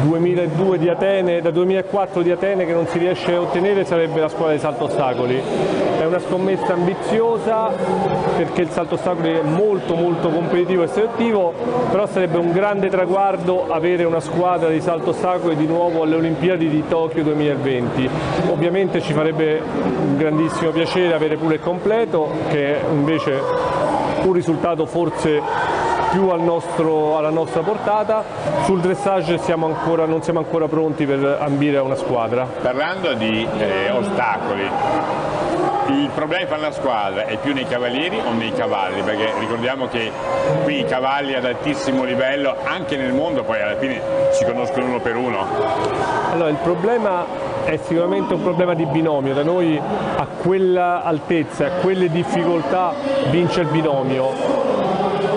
2002 di Atene, dal 2004 di Atene, che non si riesce a ottenere, sarebbe la scuola dei salto ostacoli. È una scommessa ambiziosa perché il salto ostacoli è molto competitivo e selettivo, però sarebbe un grande traguardo avere una squadra di salto ostacoli di nuovo alle Olimpiadi di Tokyo 2020. Ovviamente ci farebbe un grandissimo piacere avere pure il completo, che è invece un risultato forse più alla nostra portata. Sul dressage non siamo ancora pronti per ambire a una squadra. Parlando di ostacoli, il problema di fare una squadra è più nei cavalieri o nei cavalli? Perché ricordiamo che qui i cavalli ad altissimo livello, anche nel mondo, poi alla fine si conoscono uno per uno. Allora, il problema è sicuramente un problema di binomio. Da noi a quella altezza, a quelle difficoltà vince il binomio.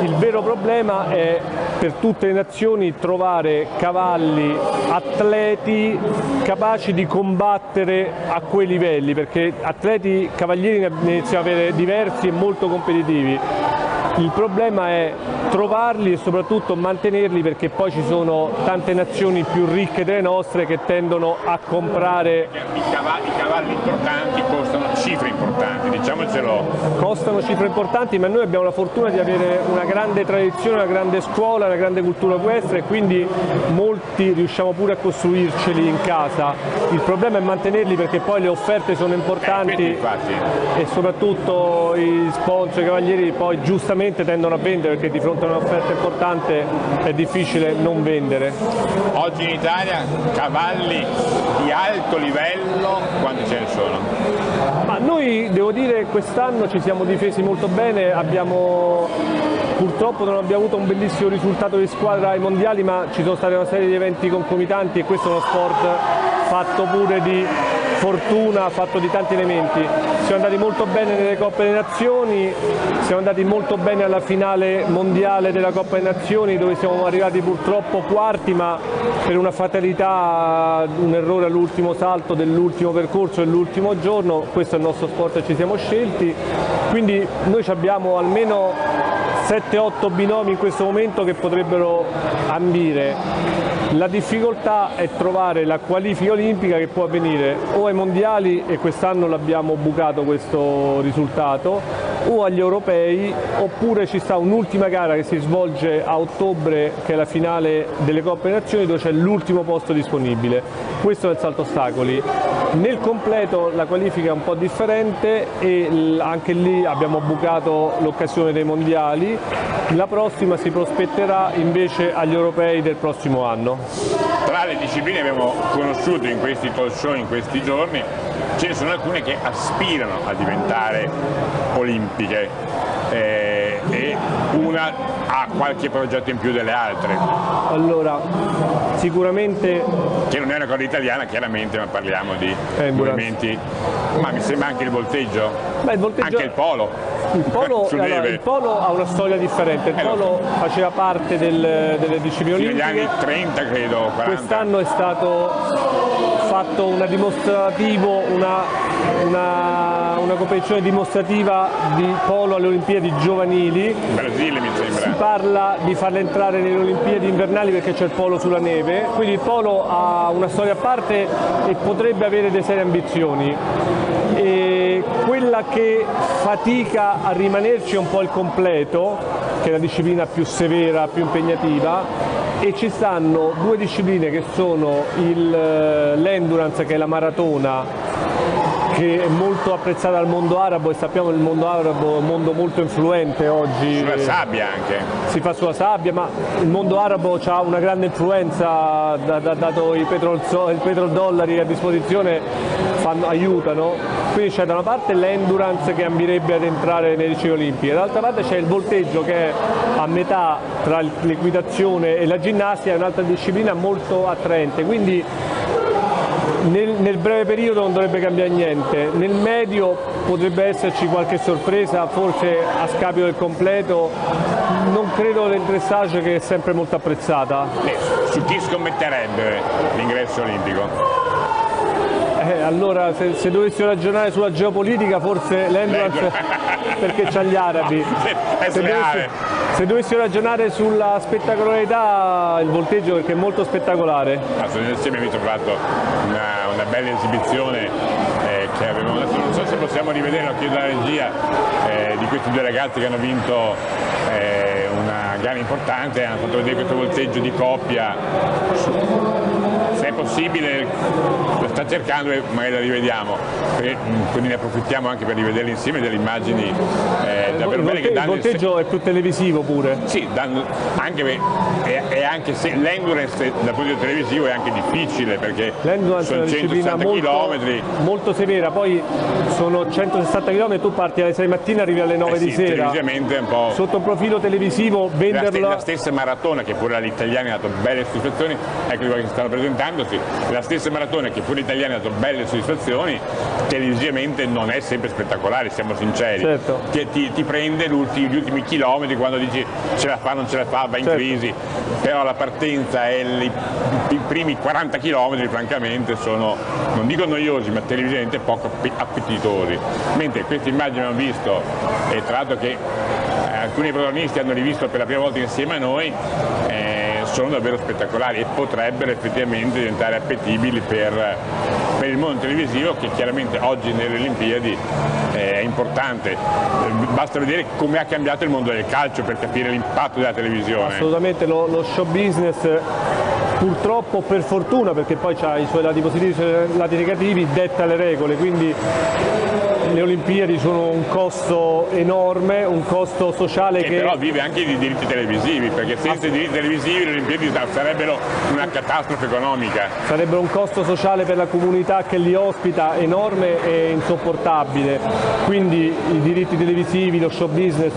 Il vero problema è per tutte le nazioni trovare cavalli, atleti capaci di combattere a quei livelli, perché atleti cavalieri ne iniziamo a avere diversi e molto competitivi. Il problema è trovarli e soprattutto mantenerli, perché poi ci sono tante nazioni più ricche delle nostre che tendono a comprare. I cavalli importanti costano cifre importanti, diciamocelo. Costano cifre importanti, ma noi abbiamo la fortuna di avere una grande tradizione, una grande scuola, una grande cultura equestre e quindi molti riusciamo pure a costruirceli in casa. Il problema è mantenerli, perché poi le offerte sono importanti e soprattutto i sponsor, i cavalieri poi giustamente tendono a vendere, perché di fronte a un'offerta importante è difficile non vendere. Oggi in Italia cavalli di alto livello quanti ce ne sono? Ma noi, devo dire, quest'anno ci siamo difesi molto bene, purtroppo non abbiamo avuto un bellissimo risultato di squadra ai mondiali, ma ci sono state una serie di eventi concomitanti e questo è uno sport fatto pure di fortuna, fatto di tanti elementi. Siamo andati molto bene nelle Coppe delle Nazioni, siamo andati molto bene alla finale mondiale della Coppa delle Nazioni, dove siamo arrivati purtroppo quarti, ma per una fatalità, un errore all'ultimo salto dell'ultimo percorso dell'ultimo giorno. Questo è il nostro sport e ci siamo scelti, quindi noi abbiamo almeno 7-8 binomi in questo momento che potrebbero ambire. La difficoltà è trovare la qualifica olimpica, che può avvenire o ai mondiali, e quest'anno l'abbiamo bucato questo risultato, o agli europei, oppure ci sta un'ultima gara che si svolge a ottobre, che è la finale delle Coppe Nazioni, dove c'è l'ultimo posto disponibile. Questo è il salto ostacoli. Nel completo la qualifica è un po' differente e anche lì abbiamo bucato l'occasione dei mondiali. La prossima si prospetterà invece agli europei del prossimo anno. Tra le discipline che abbiamo conosciuto in questi talk show in questi giorni, ce ne sono alcune che aspirano a diventare olimpiche e una ha qualche progetto in più delle altre. Allora, sicuramente... Che non è una cosa italiana chiaramente, ma parliamo di movimenti. Ma mi sembra anche il volteggio. Beh, il volteggio... Anche il polo. Il polo ha una storia differente, il polo faceva parte delle discipline olimpiche. Negli anni 30 credo, 40. Quest'anno è stato fatto una competizione dimostrativa di polo alle Olimpiadi giovanili. Brasile mi sembra. Si parla di farla entrare nelle Olimpiadi invernali perché c'è il polo sulla neve, quindi il polo ha una storia a parte e potrebbe avere delle serie ambizioni. E quella che fatica a rimanerci è un po' il completo, che è la disciplina più severa, più impegnativa, e ci stanno due discipline che sono l'endurance, che è la maratona, che è molto apprezzata dal mondo arabo, e sappiamo che il mondo arabo è un mondo molto influente oggi. Sulla sabbia anche. Si fa sulla sabbia, ma il mondo arabo ha una grande influenza, dato i petrodollari a disposizione aiutano. Quindi c'è da una parte l'endurance che ambirebbe ad entrare nelle discipline olimpiche, dall'altra parte c'è il volteggio che è a metà tra l'equitazione e la ginnastica, è un'altra disciplina molto attraente. Quindi nel breve periodo non dovrebbe cambiare niente, nel medio potrebbe esserci qualche sorpresa, forse a scapito del completo. Non credo del dressage, che è sempre molto apprezzata. Su chi scommetterebbe l'ingresso olimpico? Allora se dovessimo ragionare sulla geopolitica, forse l'endurance perché c'ha gli arabi. Se dovessimo ragionare sulla spettacolarità, il volteggio, perché è molto spettacolare. Insieme abbiamo fatto una bella esibizione che avevamo adesso, non so se possiamo rivedere, lo chiedo alla regia, di questi due ragazzi che hanno vinto una gara importante, hanno fatto vedere questo volteggio di coppia, sempre possibile, lo sta cercando e magari la rivediamo, quindi ne approfittiamo anche per rivederle insieme delle immagini davvero belle che danno il volteggio è più televisivo pure? Sì, anche se l'endurance dal punto di vista televisivo è anche difficile perché sono 160 km molto severa, poi sono 160 km, tu parti alle 6 mattina, arrivi alle 9 di sera. Televisivamente è un po'... Sotto il profilo televisivo venderla... La stessa maratona che pure agli italiani ha dato belle soddisfazioni, ecco quelli che stanno presentandosi, la stessa maratona che pure agli italiani ha dato belle soddisfazioni, televisivamente non è sempre spettacolare, siamo sinceri. Certo. Ti prende gli ultimi chilometri quando dici ce la fa, non ce la fa, va in crisi, però la partenza e i primi 40 km francamente sono, non dico noiosi, ma televisivamente poco appetitosi. Mentre queste immagini abbiamo visto, e tra l'altro che alcuni protagonisti hanno rivisto per la prima volta insieme a noi, sono davvero spettacolari e potrebbero effettivamente diventare appetibili per il mondo televisivo, che chiaramente oggi nelle Olimpiadi è importante. Basta vedere come ha cambiato il mondo del calcio per capire l'impatto della televisione. Assolutamente, lo show business purtroppo, per fortuna, perché poi ha i suoi lati positivi e i suoi lati negativi, detta le regole, quindi le Olimpiadi sono un costo enorme, un costo sociale che però vive anche di diritti televisivi, perché senza i diritti televisivi le Olimpiadi sarebbero una catastrofe economica. Sarebbero un costo sociale per la comunità che li ospita enorme e insopportabile, quindi i diritti televisivi, lo show business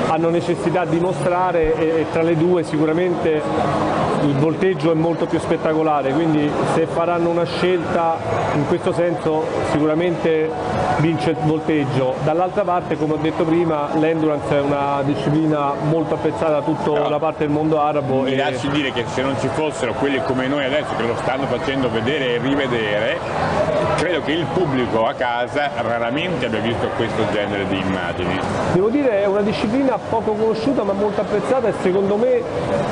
hanno necessità di mostrare e tra le due sicuramente il volteggio è molto più spettacolare, quindi se faranno una scelta in questo senso sicuramente vince il volteggio. Dall'altra parte, come ho detto prima, l'endurance è una disciplina molto apprezzata da tutta la parte del mondo arabo. Mi lasci dire che se non ci fossero quelli come noi adesso che lo stanno facendo vedere e rivedere, credo che il pubblico a casa raramente abbia visto questo genere di immagini. Devo dire è una disciplina poco conosciuta ma molto apprezzata e secondo me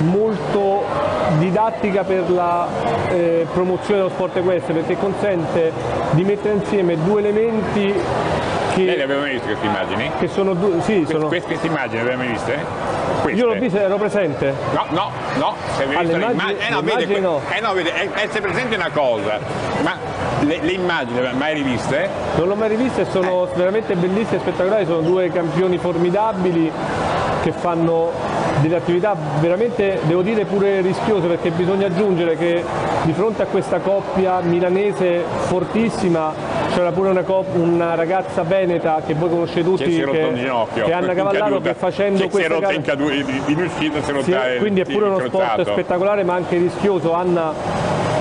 molto didattica per la promozione dello sport equestre, perché consente di mettere insieme due elementi che... Lei le aveva mai viste queste immagini? Che sono due... Sì, queste immagini le aveva mai viste? Queste. Io l'ho vista, ero presente. No, se avete visto l'immagine no. Vede, essere presente è una cosa, ma le immagini le aveva mai riviste? Non l'ho mai riviste, sono veramente bellissime e spettacolari, sono due campioni formidabili che fanno delle attività veramente, devo dire, pure rischiose, perché bisogna aggiungere che di fronte a questa coppia milanese fortissima c'era pure una ragazza veneta che voi conoscete tutti, che è Anna Cavallaro, che facendo questa gara in uscita si è rotta quindi è pure uno sport spettacolare ma anche rischioso. Anna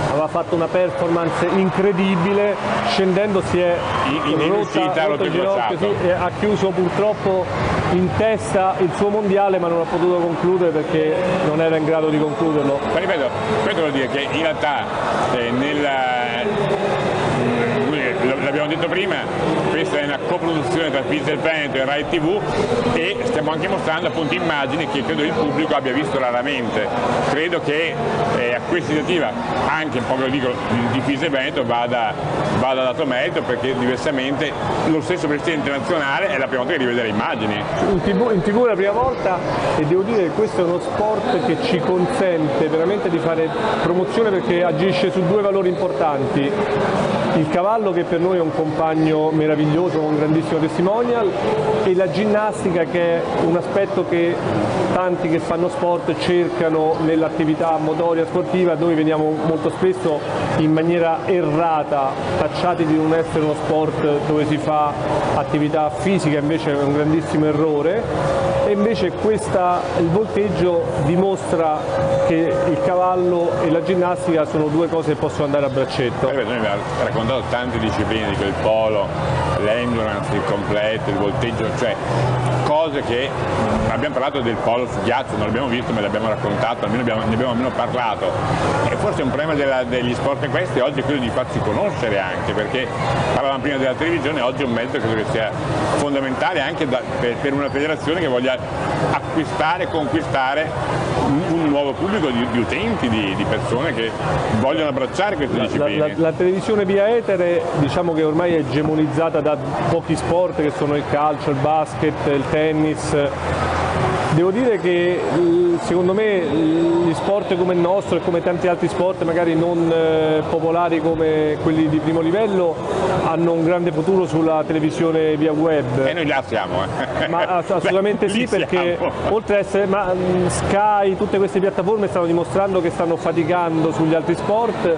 aveva fatto una performance incredibile, scendendo si è rotto il ginocchio, e ha chiuso purtroppo in testa il suo mondiale, ma non ha potuto concludere perché non era in grado di concluderlo. Ma ripeto, questo vuol dire che in realtà l'abbiamo detto prima, questa è una coproduzione tra Fiser Veneto e Rai TV e stiamo anche mostrando appunto immagini che credo il pubblico abbia visto raramente. Credo che a questa iniziativa, anche un po' che lo dico, di Fiser Veneto vada dato merito, perché diversamente lo stesso presidente nazionale è la prima volta che rivede le immagini. In TV è la prima volta e devo dire che questo è uno sport che ci consente veramente di fare promozione, perché agisce su due valori importanti. Il cavallo, che per noi è un compagno meraviglioso, un grandissimo testimonial, e la ginnastica, che è un aspetto che tanti che fanno sport cercano nell'attività motoria sportiva. Noi veniamo molto spesso in maniera errata tacciati di non essere uno sport dove si fa attività fisica, invece è un grandissimo errore. E invece il volteggio dimostra che il cavallo e la ginnastica sono due cose che possono andare a braccetto. Noi abbiamo raccontato tante discipline, di quel polo, l'endurance, il completo, il volteggio, cioè cose che abbiamo parlato del polo su ghiaccio, non l'abbiamo visto ma l'abbiamo raccontato, ne abbiamo almeno parlato, e forse un problema degli sport equestri oggi è quello di farsi conoscere, anche perché parlavamo prima della televisione, oggi è un mezzo che credo che sia fondamentale anche per una federazione che voglia conquistare un nuovo pubblico di utenti, di persone che vogliono abbracciare queste discipline. La televisione via etere, diciamo che ormai è egemonizzata da pochi sport, che sono il calcio, il basket, il tennis, Devo dire che secondo me gli sport come il nostro e come tanti altri sport magari non popolari come quelli di primo livello hanno un grande futuro sulla televisione via web. E noi là siamo. Ma assolutamente sì, perché oltre a essere Sky, tutte queste piattaforme stanno dimostrando che stanno faticando sugli altri sport,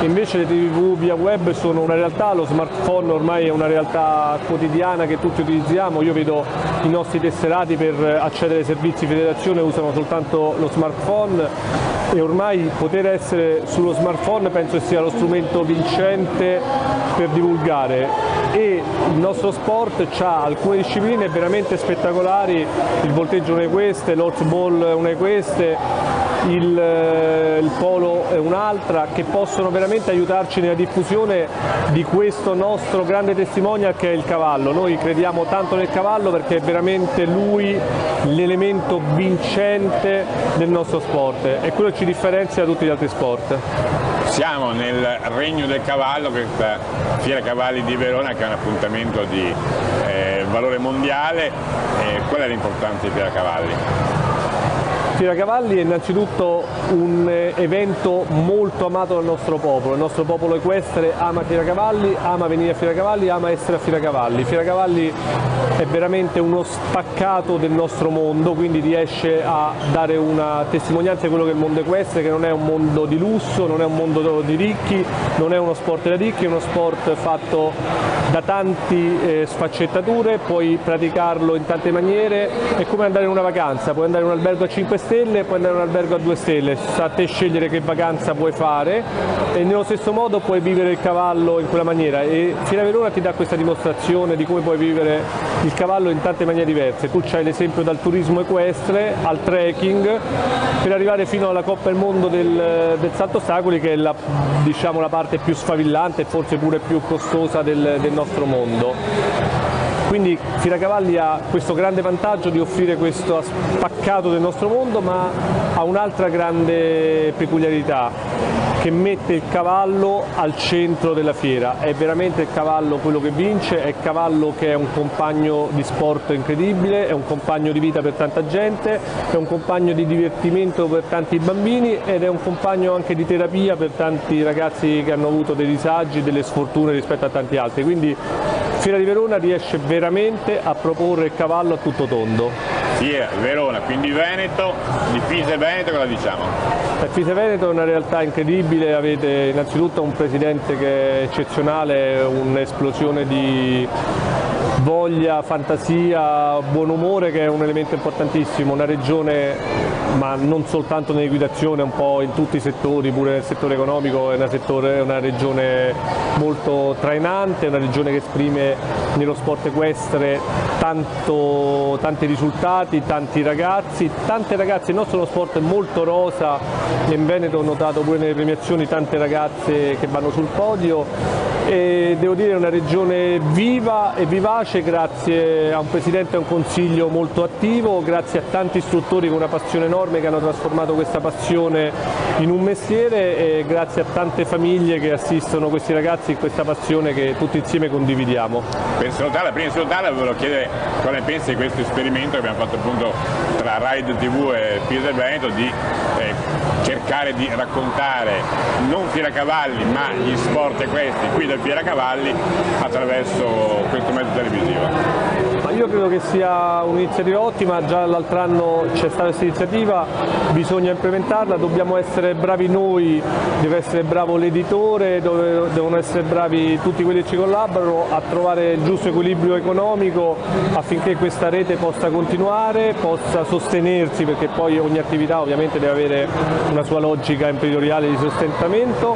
invece le TV via web sono una realtà, lo smartphone ormai è una realtà quotidiana che tutti utilizziamo. Io vedo i nostri tesserati per accedere ai servizi federazione usano soltanto lo smartphone e ormai poter essere sullo smartphone penso sia lo strumento vincente per divulgare, e il nostro sport ha alcune discipline veramente spettacolari, il volteggio è una di queste, l'horseball è una di queste, il polo è un'altra, che possono veramente aiutarci nella diffusione di questo nostro grande testimonial che è il cavallo. Noi crediamo tanto nel cavallo perché è veramente lui l'elemento vincente del nostro sport e quello ci differenzia da tutti gli altri sport. Siamo nel regno del cavallo, questa Fiera Cavalli di Verona che è un appuntamento di valore mondiale. Qual è l'importanza di Fiera Cavalli? Fiera Cavalli è innanzitutto un evento molto amato dal nostro popolo. Il nostro popolo equestre ama Fiera Cavalli, ama venire a Fiera Cavalli, ama essere a Fiera Cavalli. Fiera Cavalli è veramente uno spaccato del nostro mondo, quindi riesce a dare una testimonianza di quello che è il mondo equestre, che non è un mondo di lusso, non è un mondo di ricchi, non è uno sport da ricchi, è uno sport fatto da tante sfaccettature, puoi praticarlo in tante maniere, è come andare in una vacanza, puoi andare in un albergo a 5 stelle, puoi andare in un albergo a 2 stelle, sta a te scegliere che vacanza puoi fare e nello stesso modo puoi vivere il cavallo in quella maniera, e Fiera Verona ti dà questa dimostrazione di come puoi vivere il cavallo in tante maniere diverse. Tu c'hai l'esempio dal turismo equestre al trekking per arrivare fino alla Coppa del Mondo del salto ostacoli, che è la parte più sfavillante e forse pure più costosa del nostro mondo. Quindi Fiera Cavalli ha questo grande vantaggio di offrire questo spaccato del nostro mondo, ma ha un'altra grande peculiarità, che mette il cavallo al centro della fiera. È veramente il cavallo quello che vince, è il cavallo che è un compagno di sport incredibile, è un compagno di vita per tanta gente, è un compagno di divertimento per tanti bambini ed è un compagno anche di terapia per tanti ragazzi che hanno avuto dei disagi, delle sfortune rispetto a tanti altri. Quindi Fiera di Verona riesce veramente a proporre il cavallo a tutto tondo. Fiera Verona, quindi Veneto, di Fise Veneto cosa diciamo? Fise Veneto è una realtà incredibile, avete innanzitutto un presidente che è eccezionale, un'esplosione di voglia, fantasia, buon umore che è un elemento importantissimo, una regione, ma non soltanto nell'equitazione, un po' in tutti i settori, pure nel settore economico, è una regione molto trainante, una regione che esprime nello sport equestre tanti risultati, tanti ragazzi, tante ragazze. Il nostro è uno sport molto rosa e in Veneto ho notato pure nelle premiazioni tante ragazze che vanno sul podio, e devo dire è una regione viva e vivace grazie a un presidente e a un consiglio molto attivo, grazie a tanti istruttori con una passione enorme che hanno trasformato questa passione in un mestiere, e grazie a tante famiglie che assistono questi ragazzi in questa passione che tutti insieme condividiamo. Per salutarla, prima di salutarla volevo chiedere cosa ne pensi di questo esperimento che abbiamo fatto appunto tra Ride TV e Fise Veneto di cercare di raccontare non Fiera Cavalli ma gli sport equestri qui del Fiera Cavalli attraverso questo mezzo televisivo. Io credo che sia un'iniziativa ottima, già l'altro anno c'è stata questa iniziativa, bisogna implementarla, dobbiamo essere bravi noi, deve essere bravo l'editore, devono essere bravi tutti quelli che ci collaborano a trovare il giusto equilibrio economico affinché questa rete possa continuare, possa sostenersi, perché poi ogni attività ovviamente deve avere una sua logica imprenditoriale di sostentamento,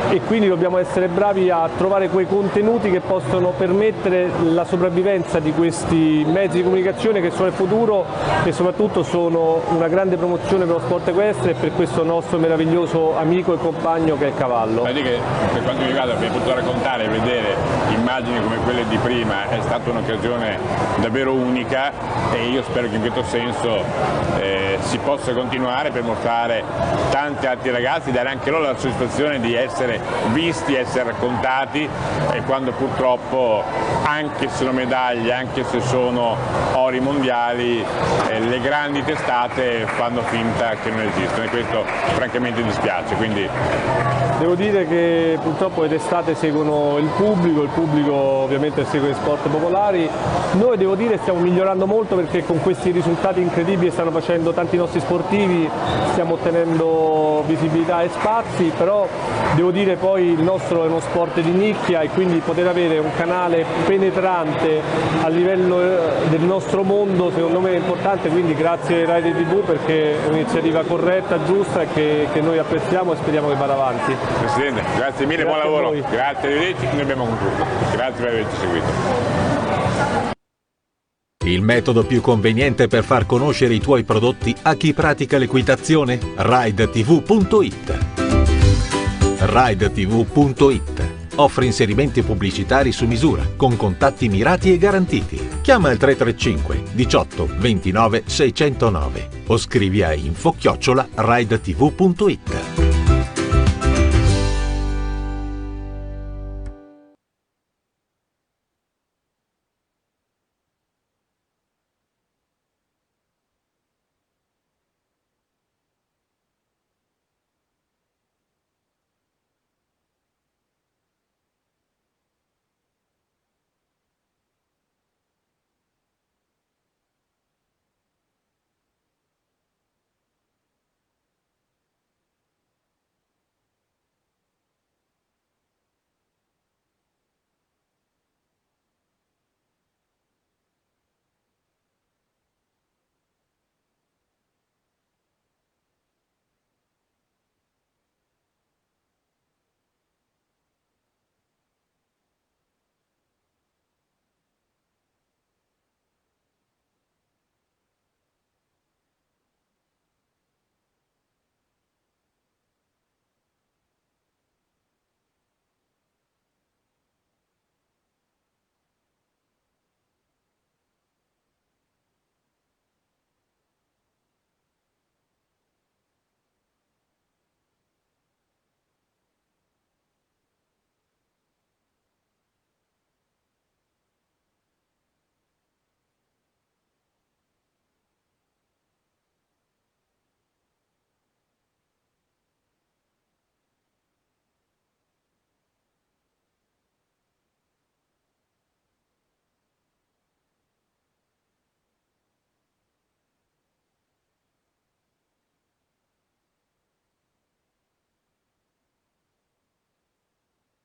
e quindi dobbiamo essere bravi a trovare quei contenuti che possono permettere la sopravvivenza di questi mezzi di comunicazione che sono il futuro e soprattutto sono una grande promozione per lo sport equestre e per questo nostro meraviglioso amico e compagno che è il cavallo. Per quanto mi riguarda abbiamo potuto raccontare e vedere immagini come quelle di prima, è stata un'occasione davvero unica e io spero che in questo senso si possa continuare per mostrare tanti altri ragazzi, dare anche loro la soddisfazione di essere visti, essere raccontati, e quando purtroppo anche se sono medaglie, anche se sono ori mondiali, le grandi testate fanno finta che non esistono e questo francamente dispiace. Quindi devo dire che purtroppo le testate seguono il pubblico ovviamente segue gli sport popolari. Noi devo dire stiamo migliorando molto perché con questi risultati incredibili stanno facendo tanti nostri sportivi, stiamo ottenendo visibilità e spazi, però devo dire poi il nostro è uno sport di nicchia e quindi poter avere un canale penetrante a livello del nostro mondo secondo me è importante, quindi grazie Rai TV perché è un'iniziativa corretta, giusta e che noi apprezziamo e speriamo che vada avanti. Presidente, grazie mille, buon lavoro. Grazie, arrivederci, noi abbiamo concluso. Grazie per averci seguito. Il metodo più conveniente per far conoscere i tuoi prodotti a chi pratica l'equitazione? RideTV.it. RideTV.it offre inserimenti pubblicitari su misura, con contatti mirati e garantiti. Chiama il 335 18 29 609 o scrivi a info@ridetv.it.